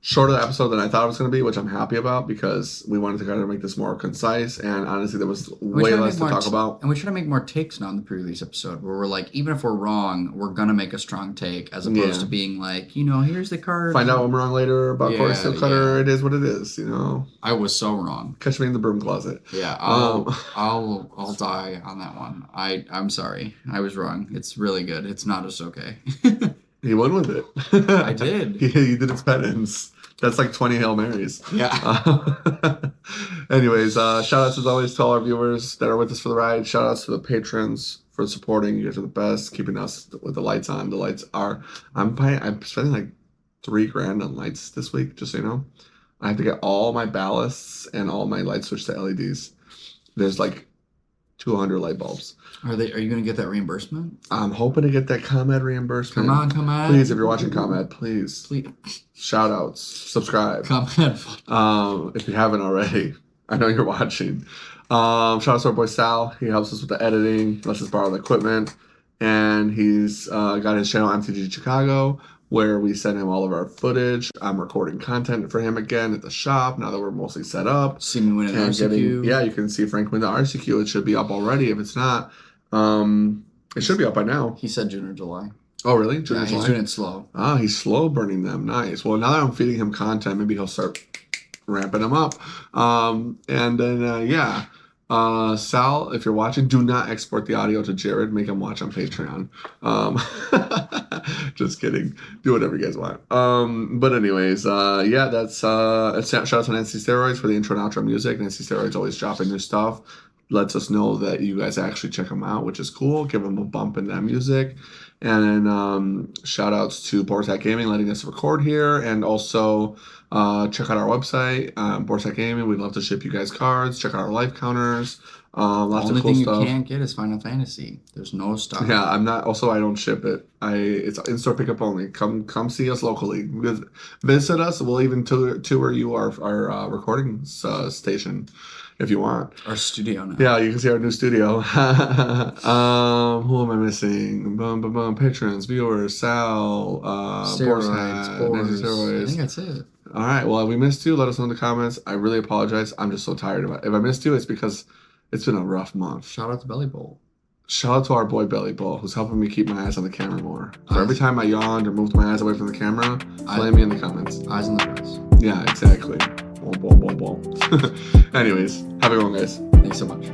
Shorter episode than I thought it was going to be, which I'm happy about because we wanted to kind of make this more concise, and honestly, there was way less to talk about. And we try to make more takes now in the pre-release episode, where we're like, even if we're wrong, we're gonna make a strong take, as opposed to being like, you know, here's the card. Find out when we're wrong later about Corey Steelcutter. Yeah. It is what it is, you know. I was so wrong. Catch me in the broom closet. Yeah, I'll die on that one. I'm sorry, I was wrong. It's really good. It's not just okay. He won with it. I did. He did its penance. That's like 20 Hail Marys. Yeah. Anyways, shout outs as always to all our viewers that are with us for the ride. Shout outs to the patrons for supporting. You guys are the best, keeping us with the lights on. The lights are... I'm spending like $3,000 on lights this week, just so you know. I have to get all my ballasts and all my lights switched to LEDs. There's like 200 light bulbs. Are you going to get that reimbursement? I'm hoping to get that ComEd reimbursement. Come on. Please, if you're watching ComEd, please. Shout outs. Subscribe. ComEd. If you haven't already. I know you're watching. Shout out to our boy Sal. He helps us with the editing. Lets us borrow the equipment. And he's got his channel MTG Chicago, where we send him all of our footage. I'm recording content for him again at the shop now that we're mostly set up. See me win an RCQ. Yeah, you can see Frank win the RCQ. It should be up already. If it's not, it should be up by now. He said June or July. Oh, really? June or July? He's doing it slow. Ah, he's slow burning them. Nice. Well, now that I'm feeding him content, maybe he'll start ramping them up. And then, Sal, if you're watching, do not export the audio to Jared. Make him watch on Patreon. Just kidding. Do whatever you guys want. But anyways, that's shout out to Nancy Steroids for the intro and outro music. Nancy Steroids always dropping new stuff. Lets us know that you guys actually check them out, which is cool. Give them a bump in that music. And then shout outs to Borsak Gaming letting us record here. And also check out our website, Borsak Gaming. We'd love to ship you guys cards. Check out our life counters. Lots of cool stuff. The only thing you can't get is Final Fantasy. There's no stock. Yeah, I'm not. Also, I don't ship it. It's in-store pickup only. Come see us locally. Visit us. We'll even tour you our recording station if you want. Our studio now. Yeah, you can see our new studio. Who am I missing? Patrons, viewers, Sal, Steroids. I think that's it. All right. Well, if we missed you, let us know in the comments. I really apologize. I'm just so tired of it. If I missed you, it's because it's been a rough month. Shout out to Belly Bowl. Shout out to our boy Belly Bowl, who's helping me keep my eyes on the camera more. So every time I yawned or moved my eyes away from the camera, flame me in the comments. Eyes on the prize. Yeah, exactly. Anyways, have a good one, guys. Thanks so much.